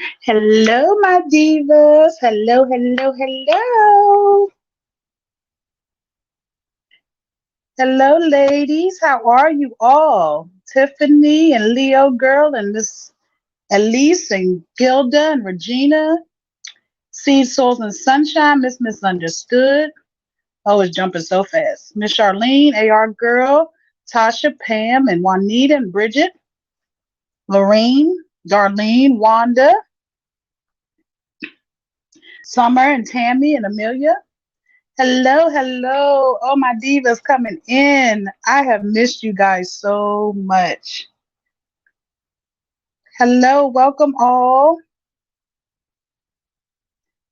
Hello, my divas. Hello, hello, hello. Hello, ladies. How are you all? Tiffany and Leo girl and Miss Elise and Gilda and Regina. Seed, Souls, and Sunshine. Miss Misunderstood. Oh, it's jumping so fast. Miss Charlene, AR girl. Tasha, Pam, and Juanita and Bridget. Lorraine, Darlene, Wanda, Summer and Tammy and Amelia. Hello, hello. Oh, my divas coming in. I have missed you guys so much. Hello, welcome all.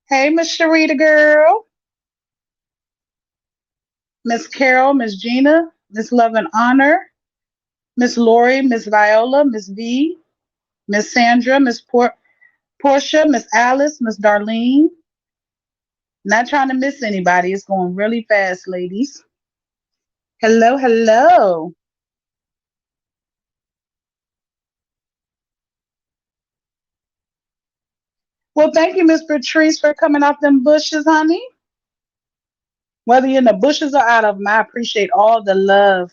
Hey, Miss Sharita girl, Miss Carol, Miss Gina, Miss Love and Honor, Miss Lori, Miss Viola, Miss V, Miss Sandra, Portia, Miss Alice, Miss Darlene. Not trying to miss anybody. It's going really fast, ladies. Hello, hello. Well, thank you, Miss Patrice, for coming off them bushes, honey. Whether you're in the bushes or out of them, I appreciate all the love.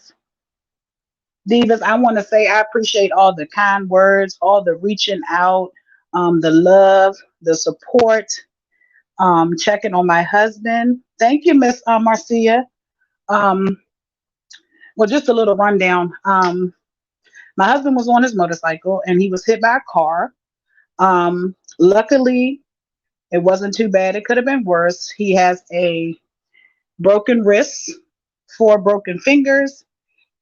Divas, I want to say I appreciate all the kind words, all the reaching out, the love, the support, checking on my husband. Thank you, Miss Marcia. Um, well, just a little rundown. My husband was on his motorcycle and he was hit by a car. Luckily, it wasn't too bad. It could have been worse. He has a broken wrist, four broken fingers,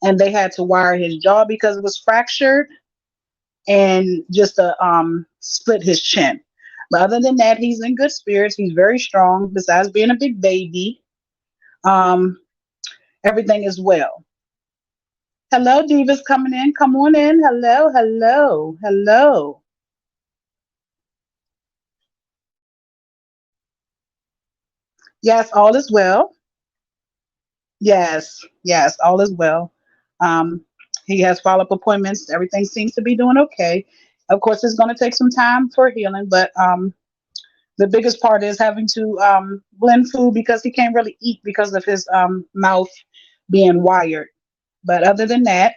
and they had to wire his jaw because it was fractured and just to split his chin. But other than that, he's in good spirits. He's very strong. Besides being a big baby, um, everything is well. Hello, divas coming in. Come on in. Hello, hello, hello. Yes, all is well. Yes, yes, all is well. Um, he has follow-up appointments. Everything seems to be doing okay. Of course, it's going to take some time for healing, but the biggest part is having to blend food because he can't really eat because of his mouth being wired. But other than that,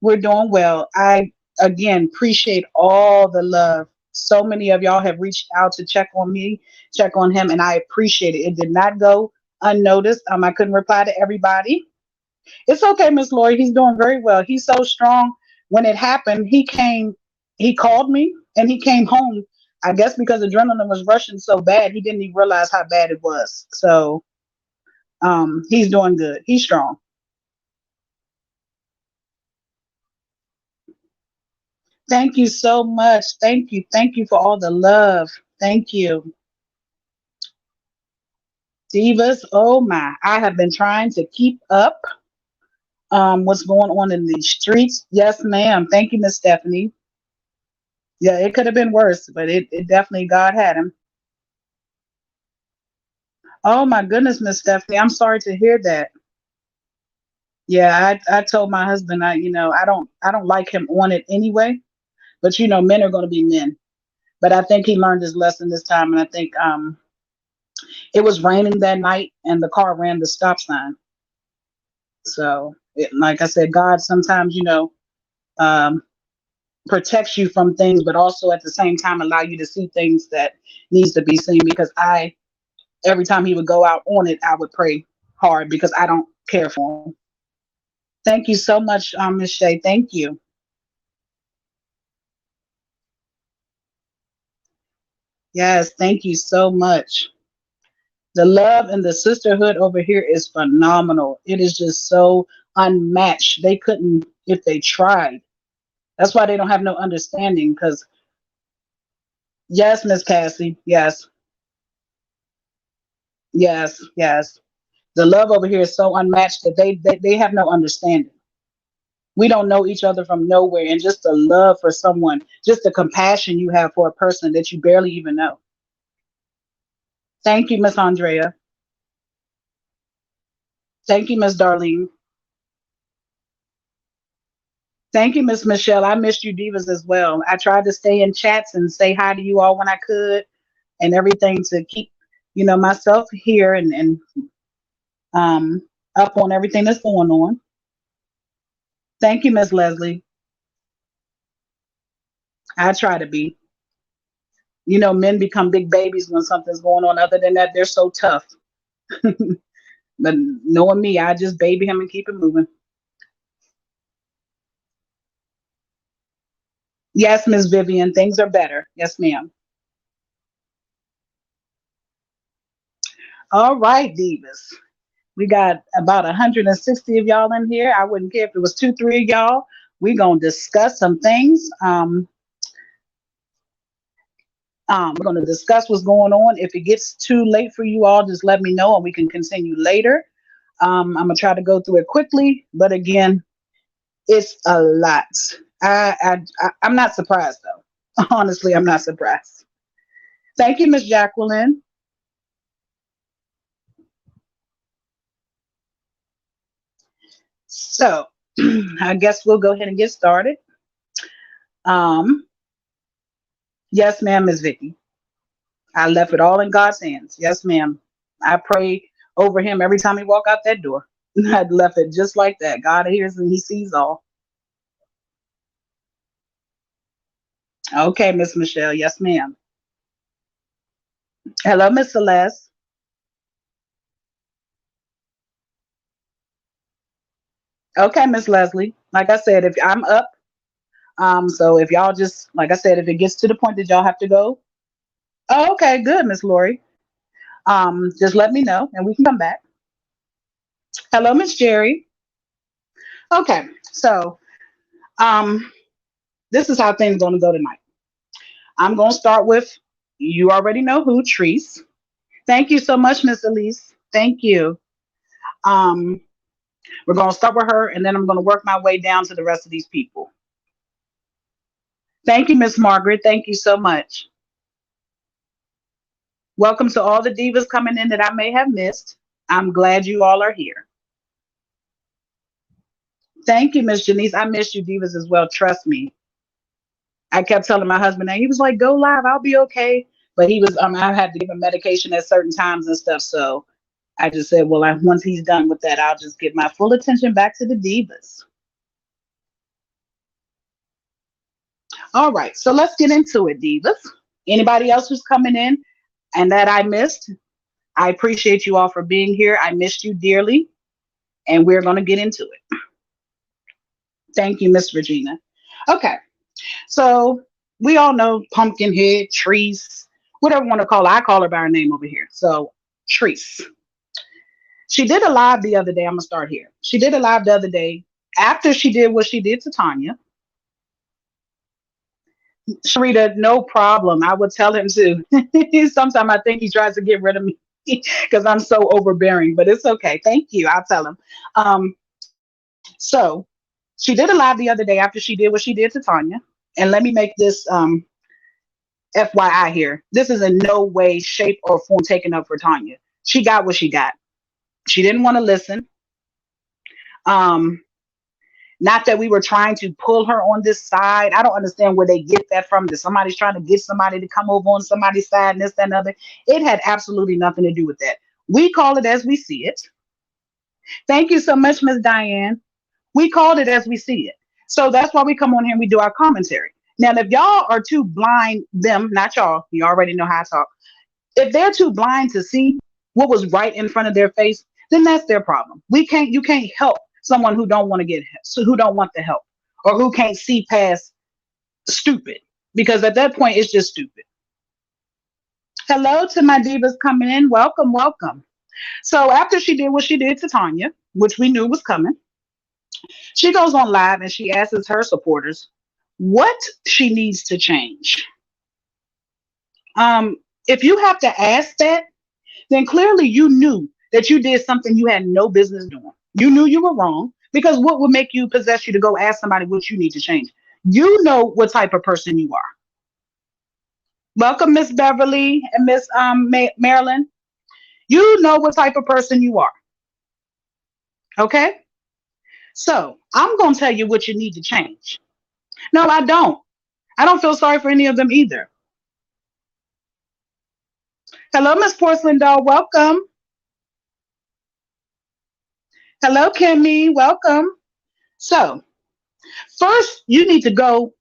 we're doing well. I again appreciate all the love. So many of y'all have reached out to check on me, check on him, and I appreciate it. It did not go unnoticed. I couldn't reply to everybody. It's okay, Miss Lori. He's doing very well. He's so strong. When it happened, he called me and he came home. I guess because adrenaline was rushing so bad, he didn't even realize how bad it was. So he's doing good. He's strong. Thank you so much. Thank you. Thank you for all the love. Thank you. Divas, oh my. I have been trying to keep up what's going on in these streets. Yes, ma'am. Thank you, Miss Stephanie. Yeah, it could have been worse, but it definitely God had him. Oh my goodness, Miss Stephanie, I'm sorry to hear that. Yeah, I told my husband I don't like him on it anyway, but men are gonna be men. But I think he learned his lesson this time and I think it was raining that night and the car ran the stop sign. So like I said, God sometimes, um protects you from things, but also at the same time allow you to see things that needs to be seen because I every time he would go out on it, I would pray hard because I don't care for him. Thank you so much, Ms. Shay. Thank you. Yes, thank you so much. The love and the sisterhood over here is phenomenal. It is just so unmatched. They couldn't if they tried. That's why they don't have no understanding. Because yes, Miss Cassie, yes, yes, yes. The love over here is so unmatched that they have no understanding. We don't know each other from nowhere, and just the love for someone, just the compassion you have for a person that you barely even know. Thank you, Miss Andrea. Thank you, Miss Darlene. Thank you, Miss Michelle. I missed you divas as well. I tried to stay in chats and say hi to you all when I could and everything to keep, myself here and um up on everything that's going on. Thank you, Miss Leslie. I try to be. Men become big babies when something's going on. Other than that, they're so tough. But knowing me, I just baby him and keep it moving. Yes, Miss Vivian, things are better. Yes, ma'am. All right, divas. We got about 160 of y'all in here. I wouldn't care if it was two, three of y'all. We're gonna discuss some things. We're gonna discuss what's going on. If it gets too late for you all, just let me know and we can continue later. I'm gonna try to go through it quickly, but again, it's a lot. I'm not surprised though. Honestly, I'm not surprised. Thank you, Miss Jacqueline. So I guess we'll go ahead and get started. Um, yes, ma'am, Miss Vicky. I left it all in God's hands. Yes, ma'am. I pray over him every time he walk out that door. I left it just like that. God hears and he sees all. Okay, Miss Michelle. Yes, ma'am. Hello, Miss Celeste. Okay, Miss Leslie. Like I said, if I'm up, so if y'all just like I said, if it gets to the point that y'all have to go, oh, okay, good, Miss Lori. Just let me know and we can come back. Hello, Miss Jerry. Okay, so um, this is how things gonna go tonight. I'm gonna start with you already know who, Treese. Thank you so much, Miss Elise. Thank you. Um, we're gonna start with her, and then I'm gonna work my way down to the rest of these people. Thank you, Miss Margaret. Thank you so much. Welcome to all the divas coming in that I may have missed. I'm glad you all are here. Thank you, Miss Janice. I missed you divas as well. Trust me. I kept telling my husband that he was like, "Go live, I'll be okay." But he was, I had to give him medication at certain times and stuff. So I just said, well, once he's done with that, I'll just give my full attention back to the divas. All right, so let's get into it, divas. Anybody else who's coming in and that I missed, I appreciate you all for being here. I missed you dearly, and we're going to get into it. Thank you, Miss Regina. Okay, so we all know Pumpkinhead, Treese, whatever you want to call her. I call her by her name over here. So, Treese. She did a live the other day. I'm going to start here. She did a live the other day after she did what she did to Tanya. Sharita, no problem. I would tell him to. Sometimes I think he tries to get rid of me because I'm so overbearing, but it's okay. Thank you. I'll tell him. So she did a live the other day after she did what she did to Tanya. And let me make this FYI here. This is in no way, shape, or form taken up for Tanya. She got what she got. She didn't want to listen. Um, Not that we were trying to pull her on this side. I don't understand where they get that from. That somebody's trying to get somebody to come over on somebody's side and this, that, and other. It had absolutely nothing to do with that. We call it as we see it. Thank you so much, Miss Diane. We called it as we see it. So that's why we come on here and we do our commentary. Now, if y'all are too blind, them, not y'all, you already know how I talk. If they're too blind to see what was right in front of their face, then that's their problem. You can't help someone who don't want to get so who don't want the help or who can't see past stupid because at that point it's just stupid. Hello to my divas coming in. Welcome, welcome. So after she did what she did to Tanya, which we knew was coming, she goes on live and she asks her supporters what she needs to change. If you have to ask that, then clearly you knew that you did something you had no business doing. You knew you were wrong because what would make you possess you to go ask somebody what you need to change? You know what type of person you are. Welcome, Miss Beverly and Miss Marilyn. You know what type of person you are. Okay? So I'm going to tell you what you need to change. No, I don't. I don't feel sorry for any of them either. Hello, Miss Porcelain Doll. Welcome. Hello, Kimmy. Welcome. So first, you need to go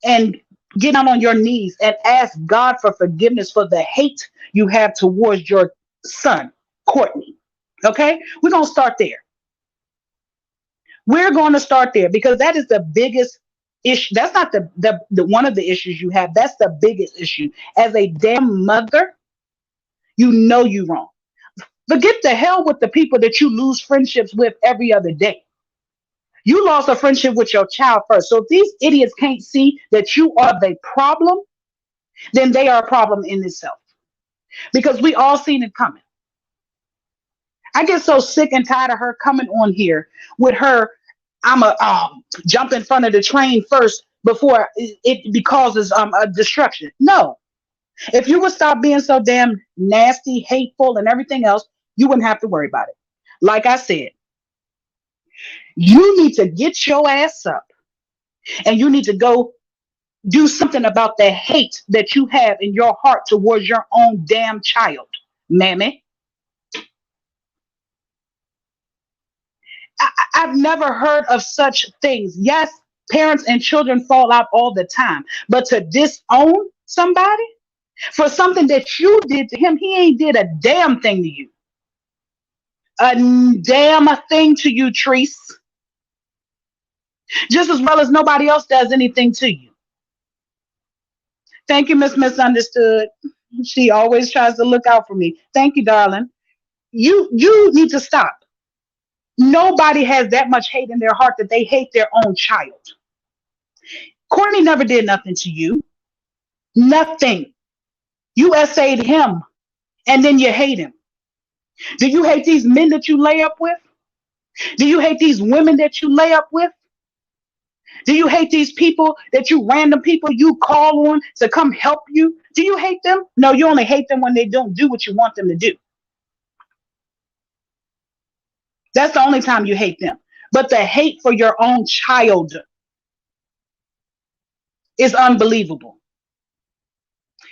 and get down on your knees and ask God for forgiveness for the hate you have towards your son, Courtney. Okay? We're going to start there. We're going to start there because that is the biggest issue. That's not the one of the issues you have. That's the biggest issue. As a damn mother, you know you wrong. Forget the hell with the people that you lose friendships with every other day. You lost a friendship with your child first. So if these idiots can't see that you are the problem, then they are a problem in itself. Because we all seen it coming. I get so sick and tired of her coming on here with her. I'm a jump in front of the train first before it causes a destruction. No, if you would stop being so damn nasty, hateful, and everything else, you wouldn't have to worry about it. Like I said, you need to get your ass up and you need to go do something about the hate that you have in your heart towards your own damn child, mammy. I've never heard of such things. Yes, parents and children fall out all the time, but to disown somebody for something that you did to him, he ain't did a damn thing to you. A damn thing to you, Treese. Just as well as nobody else does anything to you. Thank you, Miss Misunderstood. She always tries to look out for me. Thank you, darling. You need to stop. Nobody has that much hate in their heart that they hate their own child. Courtney never did nothing to you. Nothing. You essayed him and then you hate him. Do you hate these men that you lay up with? Do you hate these women that you lay up with? Do you hate these people that you random people you call on to come help you? Do you hate them? No, you only hate them when they don't do what you want them to do. That's the only time you hate them. But the hate for your own child is unbelievable.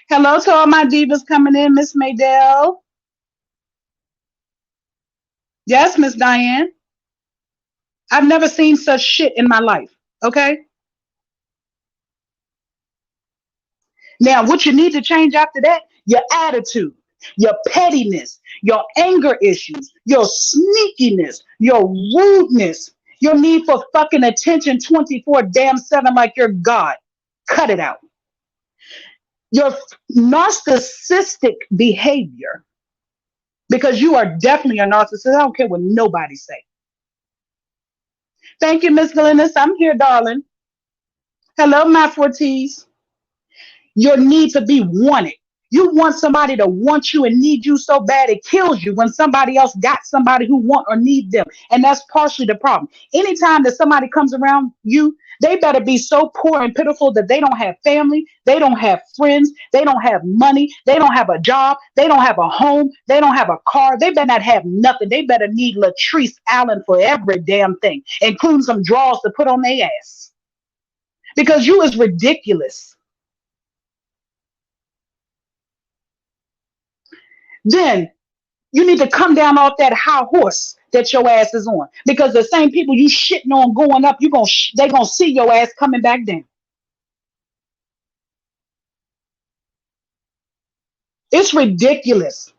Hello to all my divas coming in, Miss Maydell. Yes, Miss Diane. I've never seen such shit in my life. Okay. Now, what you need to change after that, your attitude, your pettiness, your anger issues, your sneakiness, your rudeness, your need for fucking attention 24 damn 7 like you're God. Cut it out. Your narcissistic behavior, because you are definitely a narcissist. I don't care what nobody say. Thank you, Miss Glennis. I'm here, darling. Hello, my Forties. Your need to be wanted. You want somebody to want you and need you so bad it kills you when somebody else got somebody who want or need them. And that's partially the problem. Anytime that somebody comes around you, they better be so poor and pitiful that they don't have family, they don't have friends, they don't have money, they don't have a job, they don't have a home, they don't have a car, they better not have nothing. They better need Latrice Allen for every damn thing, including some drawers to put on their ass. Because you is ridiculous. Then you need to come down off that high horse that your ass is on, because the same people you shitting on going up, they gonna see your ass coming back down. It's ridiculous.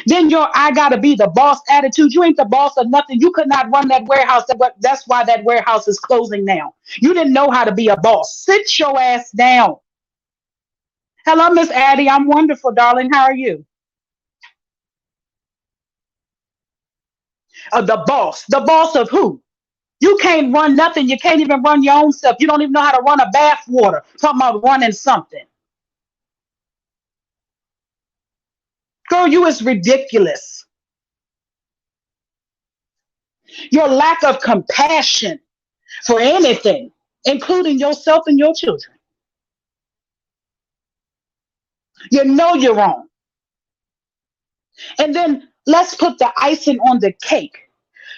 Then your I gotta be the boss attitude. You ain't the boss of nothing. You could not run that warehouse. That's why that warehouse is closing now. You didn't know how to be a boss. Sit your ass down. Hello, Miss Addie. I'm wonderful, darling. How are you? The boss. The boss of who? You can't run nothing. You can't even run your own stuff. You don't even know how to run a bath water. Talking about running something. Girl, you is ridiculous. Your lack of compassion for anything, including yourself and your children. You know you're wrong. And then let's put the icing on the cake.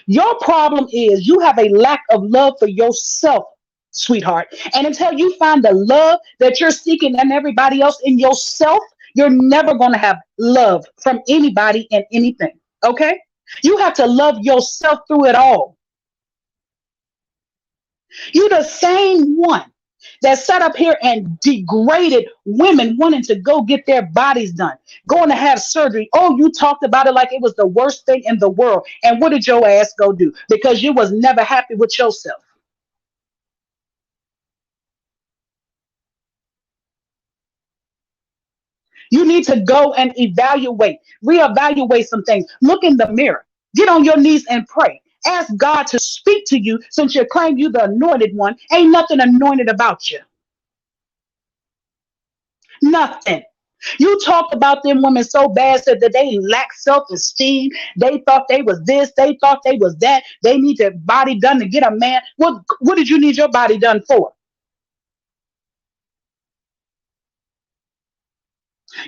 Your problem is you have a lack of love for yourself, sweetheart. And until you find the love that you're seeking in everybody else in yourself, you're never going to have love from anybody and anything. Okay? You have to love yourself through it all. You the same one that sat up here and degraded women wanting to go get their bodies done, going to have surgery. Oh, you talked about it like it was the worst thing in the world. And what did your ass go do? Because you was never happy with yourself. You need to go and evaluate, reevaluate some things. Look in the mirror. Get on your knees and pray. Ask God to speak to you since you claim you the anointed one. Ain't nothing anointed about you. Nothing. You talked about them women so bad, said that they lack self-esteem. They thought they was this. They thought they was that. They need their body done to get a man. What did you need your body done for?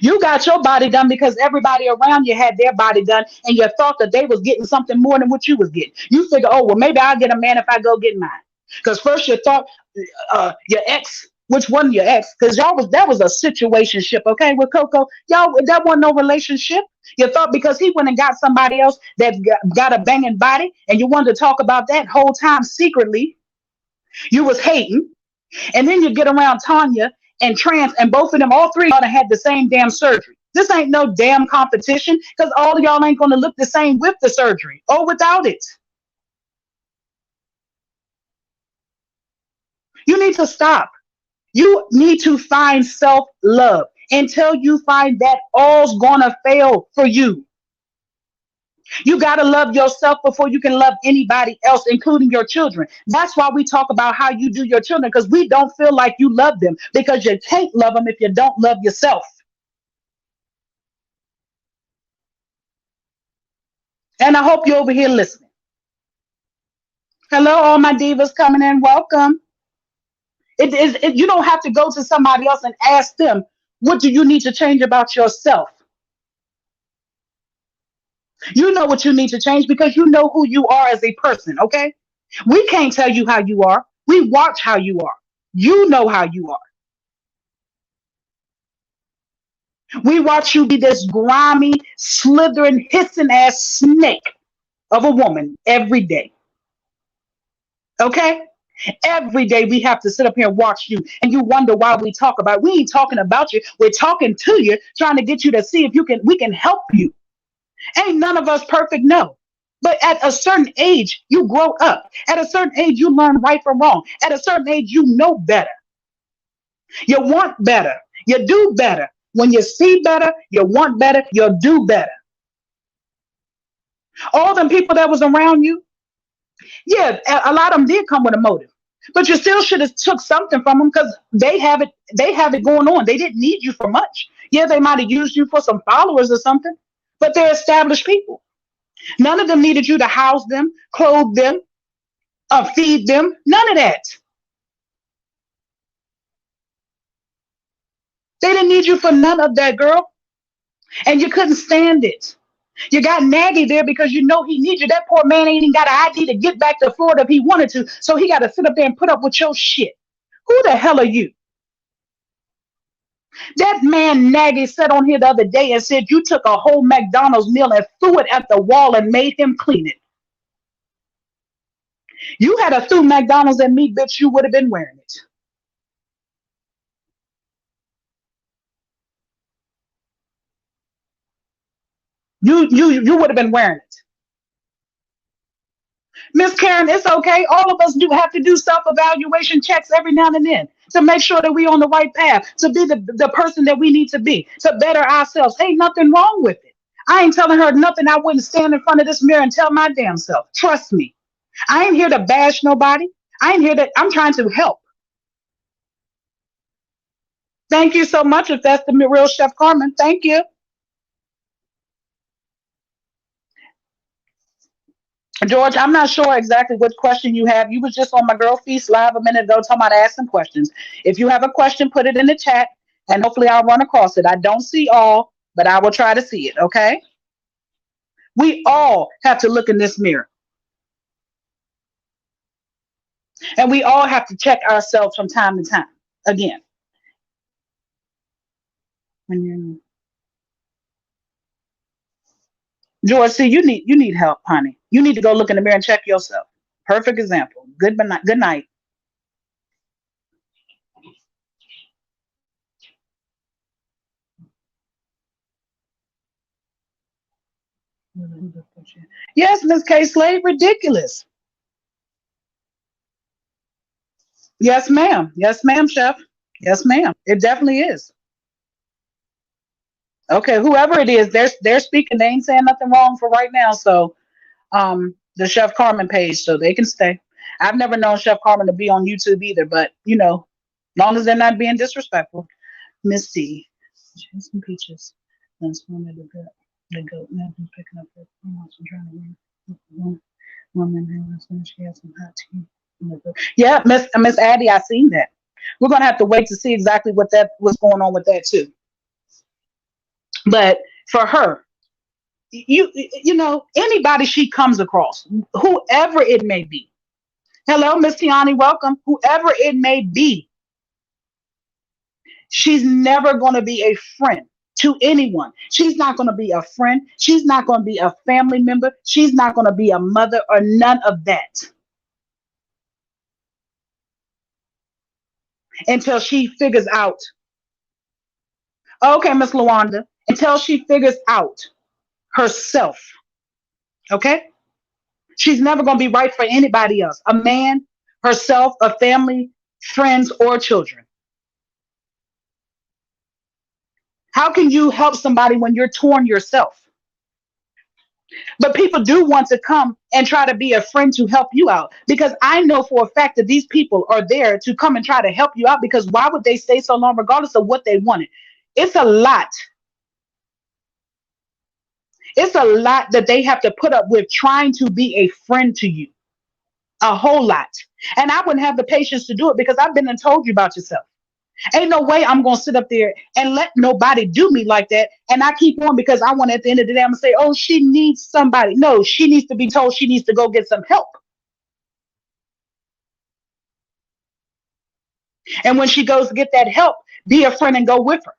You got your body done because everybody around you had their body done, and you thought that they was getting something more than what you was getting. You figure, oh well, maybe I'll get a man if I go get mine. Because first you thought your ex, which one your ex? Because y'all was that was a situationship, okay, with Coco. Y'all that wasn't no relationship. You thought because he went and got somebody else that got a banging body, and you wanted to talk about that whole time secretly. You was hating. And then you get around Tanya and Trans, and both of them, all three of y'all had the same damn surgery. This ain't no damn competition because all of y'all ain't going to look the same with the surgery or without it. You need to stop. You need to find self love. Until you find that, all's going to fail for you. You got to love yourself before you can love anybody else, including your children. That's why we talk about how you do your children, because we don't feel like you love them, because you can't love them if you don't love yourself. And I hope you're over here listening. Hello, all my divas coming in. Welcome. You don't have to go to somebody else and ask them, what do you need to change about yourself? You know what you need to change because you know who you are as a person, okay? We can't tell you how you are. We watch how you are. You know how you are. We watch you be this grimy, slithering, hissing ass snake of a woman every day. Okay? Every day we have to sit up here and watch you, and you wonder why we talk about it. We ain't talking about you. We're talking to you, trying to get you to see if we can help you. Ain't none of us perfect, no. But at a certain age, you grow up. At a certain age, you learn right from wrong. At a certain age, you know better. You want better. You do better. When you see better, you want better, you'll do better. All them people that was around you, yeah, a lot of them did come with a motive. But you still should have took something from them because they have it going on. They didn't need you for much. Yeah, they might have used you for some followers or something, but they're established people. None of them needed you to house them, clothe them, feed them. None of that. They didn't need you for none of that, girl. And you couldn't stand it. You got Nagy there because you know he needs you. That poor man ain't even got an ID to get back to Florida if he wanted to. So he got to sit up there and put up with your shit. Who the hell are you? That man Nagy sat on here the other day and said you took a whole McDonald's meal and threw it at the wall and made him clean it. You had a threw McDonald's at me, bitch, you would have been wearing it. You would have been wearing it. Miss Karen, it's okay. All of us do have to do self-evaluation checks every now and then to make sure that we on the right path, to be the person that we need to be, to better ourselves. Ain't nothing wrong with it. I ain't telling her nothing I wouldn't stand in front of this mirror and tell my damn self. Trust me. I ain't here to bash nobody. I ain't here to, I'm trying to help. Thank you so much. If that's the real Chef Carmen, thank you. George, I'm not sure exactly what question you have. You was just on my girl feast live a minute ago talking about asking questions. If you have a question, put it in the chat and hopefully I'll run across it. I don't see all, but I will try to see it. Okay. We all have to look in this mirror. And we all have to check ourselves from time to time. Again, when you George, see, you need help, honey. You need to go look in the mirror and check yourself. Perfect example. Good night. Good night. Yes, Miss K. Slade, ridiculous. Yes, ma'am. Yes, ma'am, chef. Yes, ma'am. It definitely is. Okay, whoever it is, they're speaking. They ain't saying nothing wrong for right now. So the Chef Carmen page, so they can stay. I've never known Chef Carmen to be on YouTube either, but long as they're not being disrespectful. Miss D. Some peaches. That's one of the goat now been picking up her almost and trying to win. Woman who she has some hot tea. Yeah, Miss Addie, I seen that. We're gonna have to wait to see exactly what's going on with that too. But for her, anybody she comes across, whoever it may be. Hello, Miss Tiani, welcome. Whoever it may be, she's never going to be a friend to anyone. She's not going to be a friend. She's not going to be a family member. She's not going to be a mother or none of that until she figures out. Okay, Miss Lawanda, until she figures out herself. Okay? She's never going to be right for anybody else, a man, herself, a family, friends, or children. How can you help somebody when you're torn yourself? But people do want to come and try to be a friend to help you out because I know for a fact that these people are there to come and try to help you out because why would they stay so long regardless of what they wanted? It's a lot. It's a lot that they have to put up with trying to be a friend to you. A whole lot. And I wouldn't have the patience to do it because I've been and told you about yourself. Ain't no way I'm gonna sit up there and let nobody do me like that. And I keep on because I want at the end of the day, I'm gonna say, oh, she needs somebody. No, she needs to be told she needs to go get some help. And when she goes to get that help, be a friend and go with her.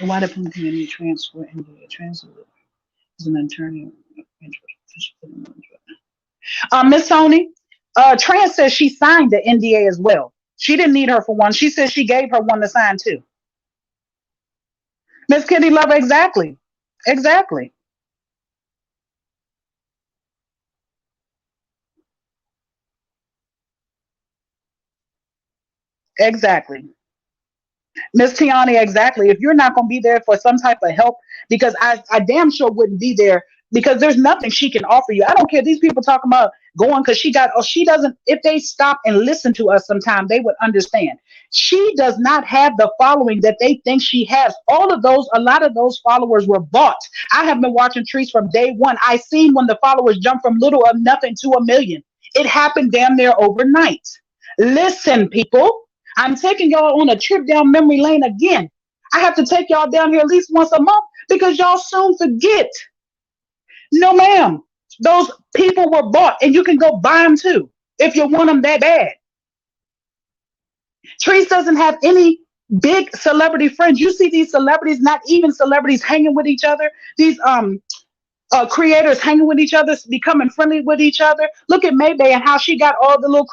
Why the community transfer and the transfer is an attorney. Miss Tony, Trans says she signed the NDA as well. She didn't need her for one. She said she gave her one to sign too. Miss Kitty Lover, exactly. Exactly. Exactly. Miss Tiani, exactly. If you're not going to be there for some type of help, because I damn sure wouldn't be there because there's nothing she can offer you. I don't care. These people talking about going because she doesn't, if they stop and listen to us sometime, they would understand. She does not have the following that they think she has. A lot of those followers were bought. I have been watching Trees from day one. I seen when the followers jumped from little of nothing to a million. It happened damn near overnight. Listen, people. I'm taking y'all on a trip down memory lane again. I have to take y'all down here at least once a month because y'all soon forget. No, ma'am. Those people were bought and you can go buy them too if you want them that bad. Trees doesn't have any big celebrity friends. You see these celebrities, not even celebrities, hanging with each other. These creators hanging with each other, becoming friendly with each other. Look at Maybay and how she got all the little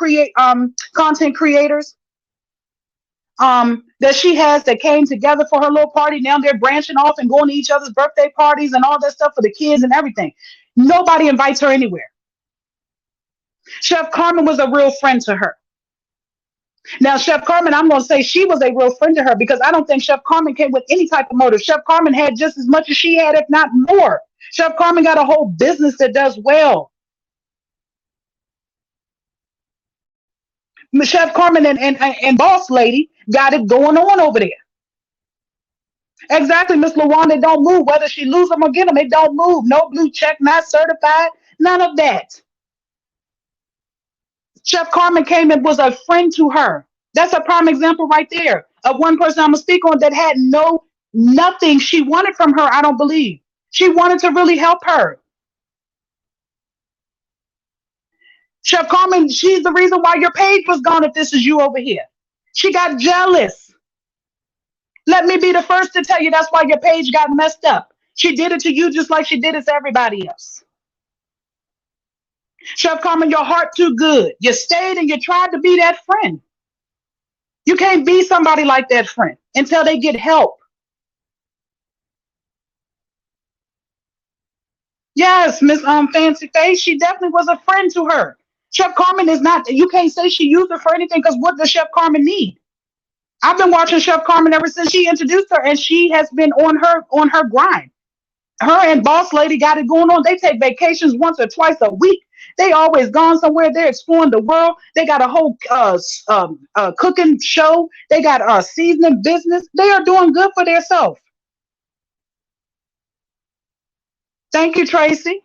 content creators that she has that came together for her little party. Now they're branching off and going to each other's birthday parties and all that stuff for the kids and everything. Nobody invites her anywhere. Chef Carmen was a real friend to her. Now, Chef Carmen, I'm going to say she was a real friend to her because I don't think Chef Carmen came with any type of motive. Chef Carmen had just as much as she had, if not more. Chef Carmen got a whole business that does well. Chef Carmen and Boss Lady got it going on over there. Exactly, Miss LaWanda, it don't move. Whether she lose them or get them, it don't move. No blue check, not certified, none of that. Chef Carmen came and was a friend to her. That's a prime example right there of one person I'm gonna speak on that had nothing she wanted from her. I don't believe she wanted to really help her. Chef Carmen, she's the reason why your page was gone if this is you over here. She got jealous. Let me be the first to tell you that's why your page got messed up. She did it to you just like she did it to everybody else. Chef Carmen, your heart too good. You stayed and you tried to be that friend. You can't be somebody like that friend until they get help. Yes, Miss Fancy Face, she definitely was a friend to her. Chef Carmen is not. You can't say she used her for anything because what does Chef Carmen need? I've been watching Chef Carmen ever since she introduced her, and she has been on her grind. Her and Boss Lady got it going on. They take vacations once or twice a week. They always gone somewhere. They're exploring the world. They got a whole cooking show. They got a seasoning business. They are doing good for themselves. Thank you, Tracy.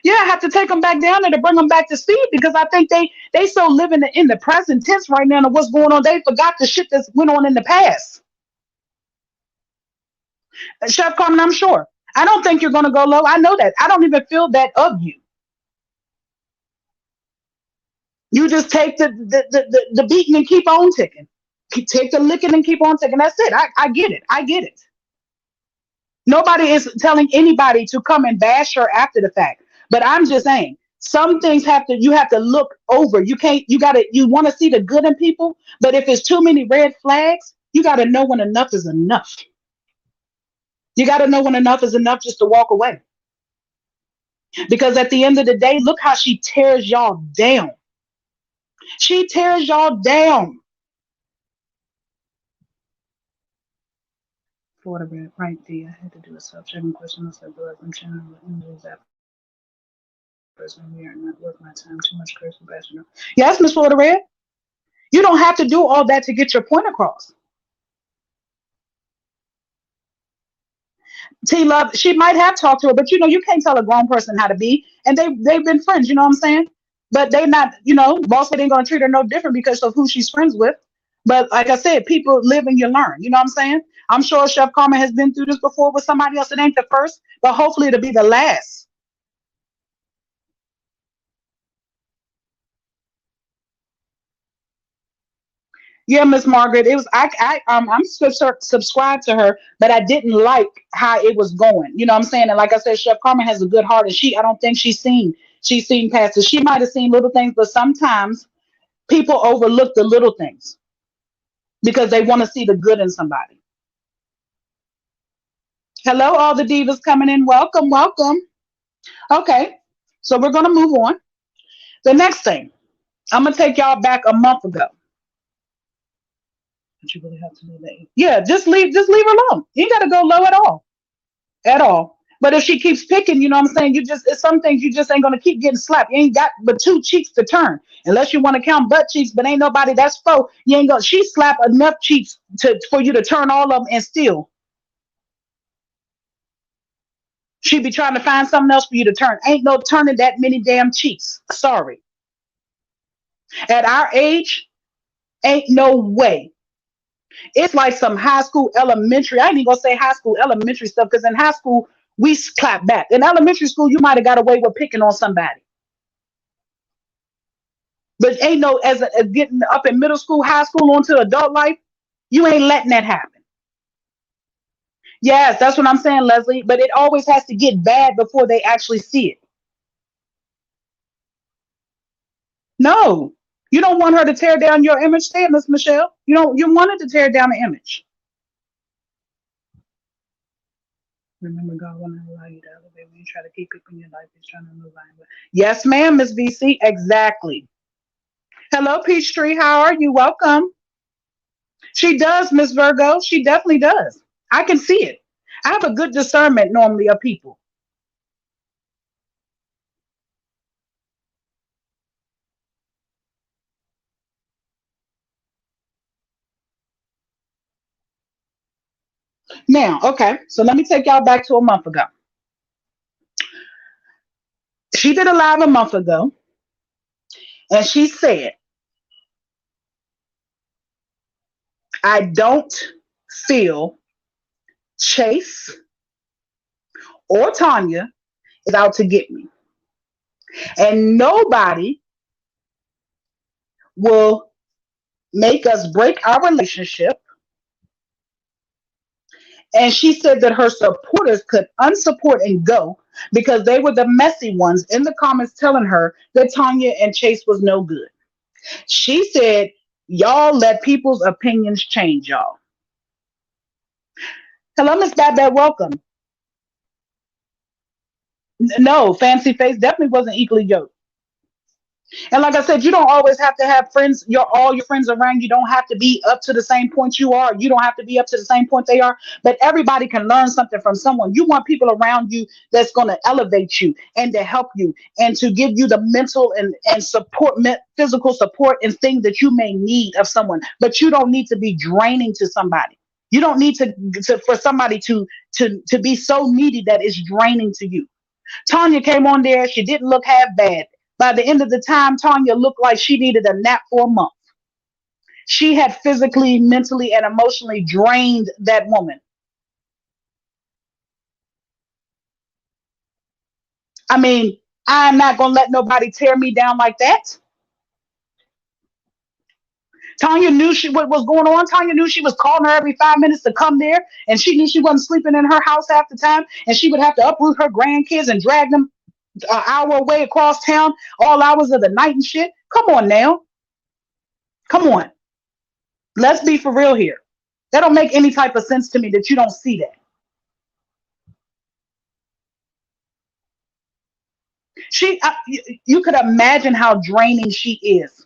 Yeah, I have to take them back down there to bring them back to speed because I think they so live in the present tense right now of what's going on. They forgot the shit that went on in the past. Chef Carmen, I'm sure. I don't think you're gonna go low. I know that. I don't even feel that of you. You just take the beating and keep on ticking. Take the licking and keep on ticking. That's it. I get it. I get it. Nobody is telling anybody to come and bash her after the fact. But I'm just saying, some things you have to look over. You can't you want to see the good in people, but if it's too many red flags, you gotta know when enough is enough. You gotta know when enough is enough just to walk away. Because at the end of the day, look how she tears y'all down. She tears y'all down. Florida Red, right there. I had to do a self-checking question. I said, "Do I channel injuries that person? We are not worth my time. Too much curse compassion." Yes, Miss Florida Red. You don't have to do all that to get your point across. T Love, she might have talked to her, but you can't tell a grown person how to be, and they've been friends. You know what I'm saying? But they not, boss lady ain't gonna treat her no different because of who she's friends with. But like I said, people live and you learn. You know what I'm saying? I'm sure Chef Carmen has been through this before with somebody else. It ain't the first, but hopefully it'll be the last. Yeah, Miss Margaret. It was I'm subscribed to her, but I didn't like how it was going. You know what I'm saying? And like I said, Chef Carmen has a good heart, and I don't think she's seen past it. She might have seen little things, but sometimes people overlook the little things because they want to see the good in somebody. Hello, all the divas coming in. Welcome, welcome. Okay, so we're gonna move on. The next thing, I'm gonna take y'all back a month ago. But you really have to do that. Yeah, just leave her alone. You ain't gotta go low at all. At all. But if she keeps picking, you know what I'm saying? It's some things you just ain't gonna keep getting slapped. You ain't got but two cheeks to turn. Unless you want to count butt cheeks, but ain't nobody that's foe. You ain't gonna she slap enough cheeks for you to turn all of them and still. She be trying to find something else for you to turn. Ain't no turning that many damn cheeks. Sorry. At our age, ain't no way. It's like some high school, elementary. I ain't even gonna say high school, elementary stuff, because in high school, we clap back. In elementary school, you might have got away with picking on somebody. But ain't no as getting up in middle school, high school, onto adult life, you ain't letting that happen. Yes, that's what I'm saying, Leslie. But it always has to get bad before they actually see it. No, you don't want her to tear down your image, there, Miss Michelle. You wanted to tear down the image. Remember, God will not allow you to elevate when you try to keep people in your life. He's trying to move on. Yes, ma'am, Miss VC. Exactly. Hello, Peachtree. How are you? Welcome. She does, Miss Virgo. She definitely does. I can see it. I have a good discernment normally of people. Now, okay, so let me take y'all back to a month ago. She did a live a month ago, and she said, I don't feel Chase or Tanya is out to get me. And nobody will make us break our relationship. And she said that her supporters could unsupport and go because they were the messy ones in the comments telling her that Tanya and Chase was no good. She said, y'all let people's opinions change y'all. Hello, Miss Bad Bad, welcome. No, Fancy Face definitely wasn't equally yoked. And like I said, you don't always have to have friends, all your friends around. You don't have to be up to the same point you are. You don't have to be up to the same point they are. But everybody can learn something from someone. You want people around you that's going to elevate you and to help you and to give you the mental and support, physical support and things that you may need of someone. But you don't need to be draining to somebody. You don't need to for somebody to be so needy that it's draining to you. Tanya came on there. She didn't look half bad. By the end of the time, Tanya looked like she needed a nap for a month. She had physically, mentally, and emotionally drained that woman. I mean, I'm not going to let nobody tear me down like that. Tanya knew what was going on. Tanya knew she was calling her every 5 minutes to come there, and she knew she wasn't sleeping in her house half the time, and she would have to uproot her grandkids and drag them an hour away across town, all hours of the night and shit. Come on now. Come on. Let's be for real here. That don't make any type of sense to me that you don't see that. You could imagine how draining she is.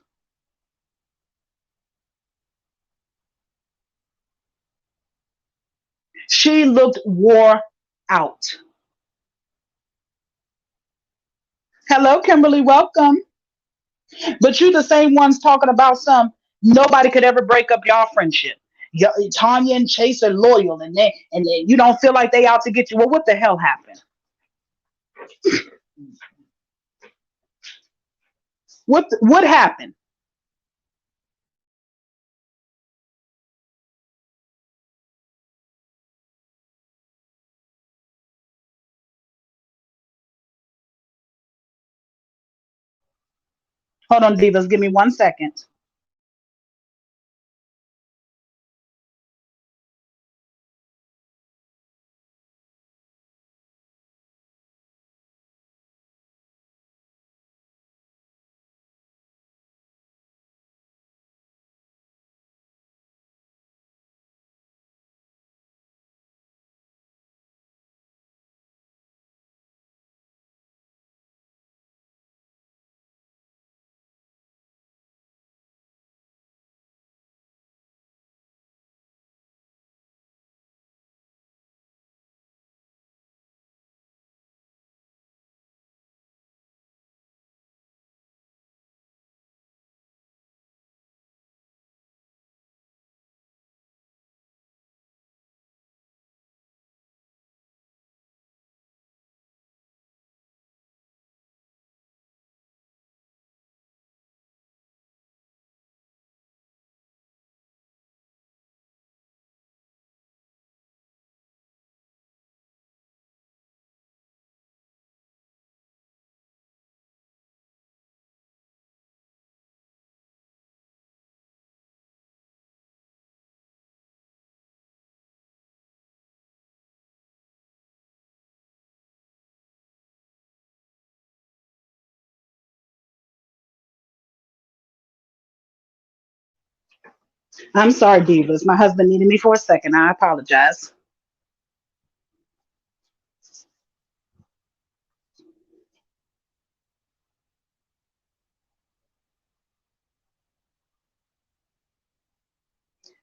She looked wore out. Hello, Kimberly, welcome. But you the same ones talking about nobody could ever break up your friendship. Tanya and Chase are loyal, and you don't feel like they out to get you. Well, what the hell happened? What happened? Hold on, Divas. Give me 1 second. I'm sorry, Divas. My husband needed me for a second. I apologize.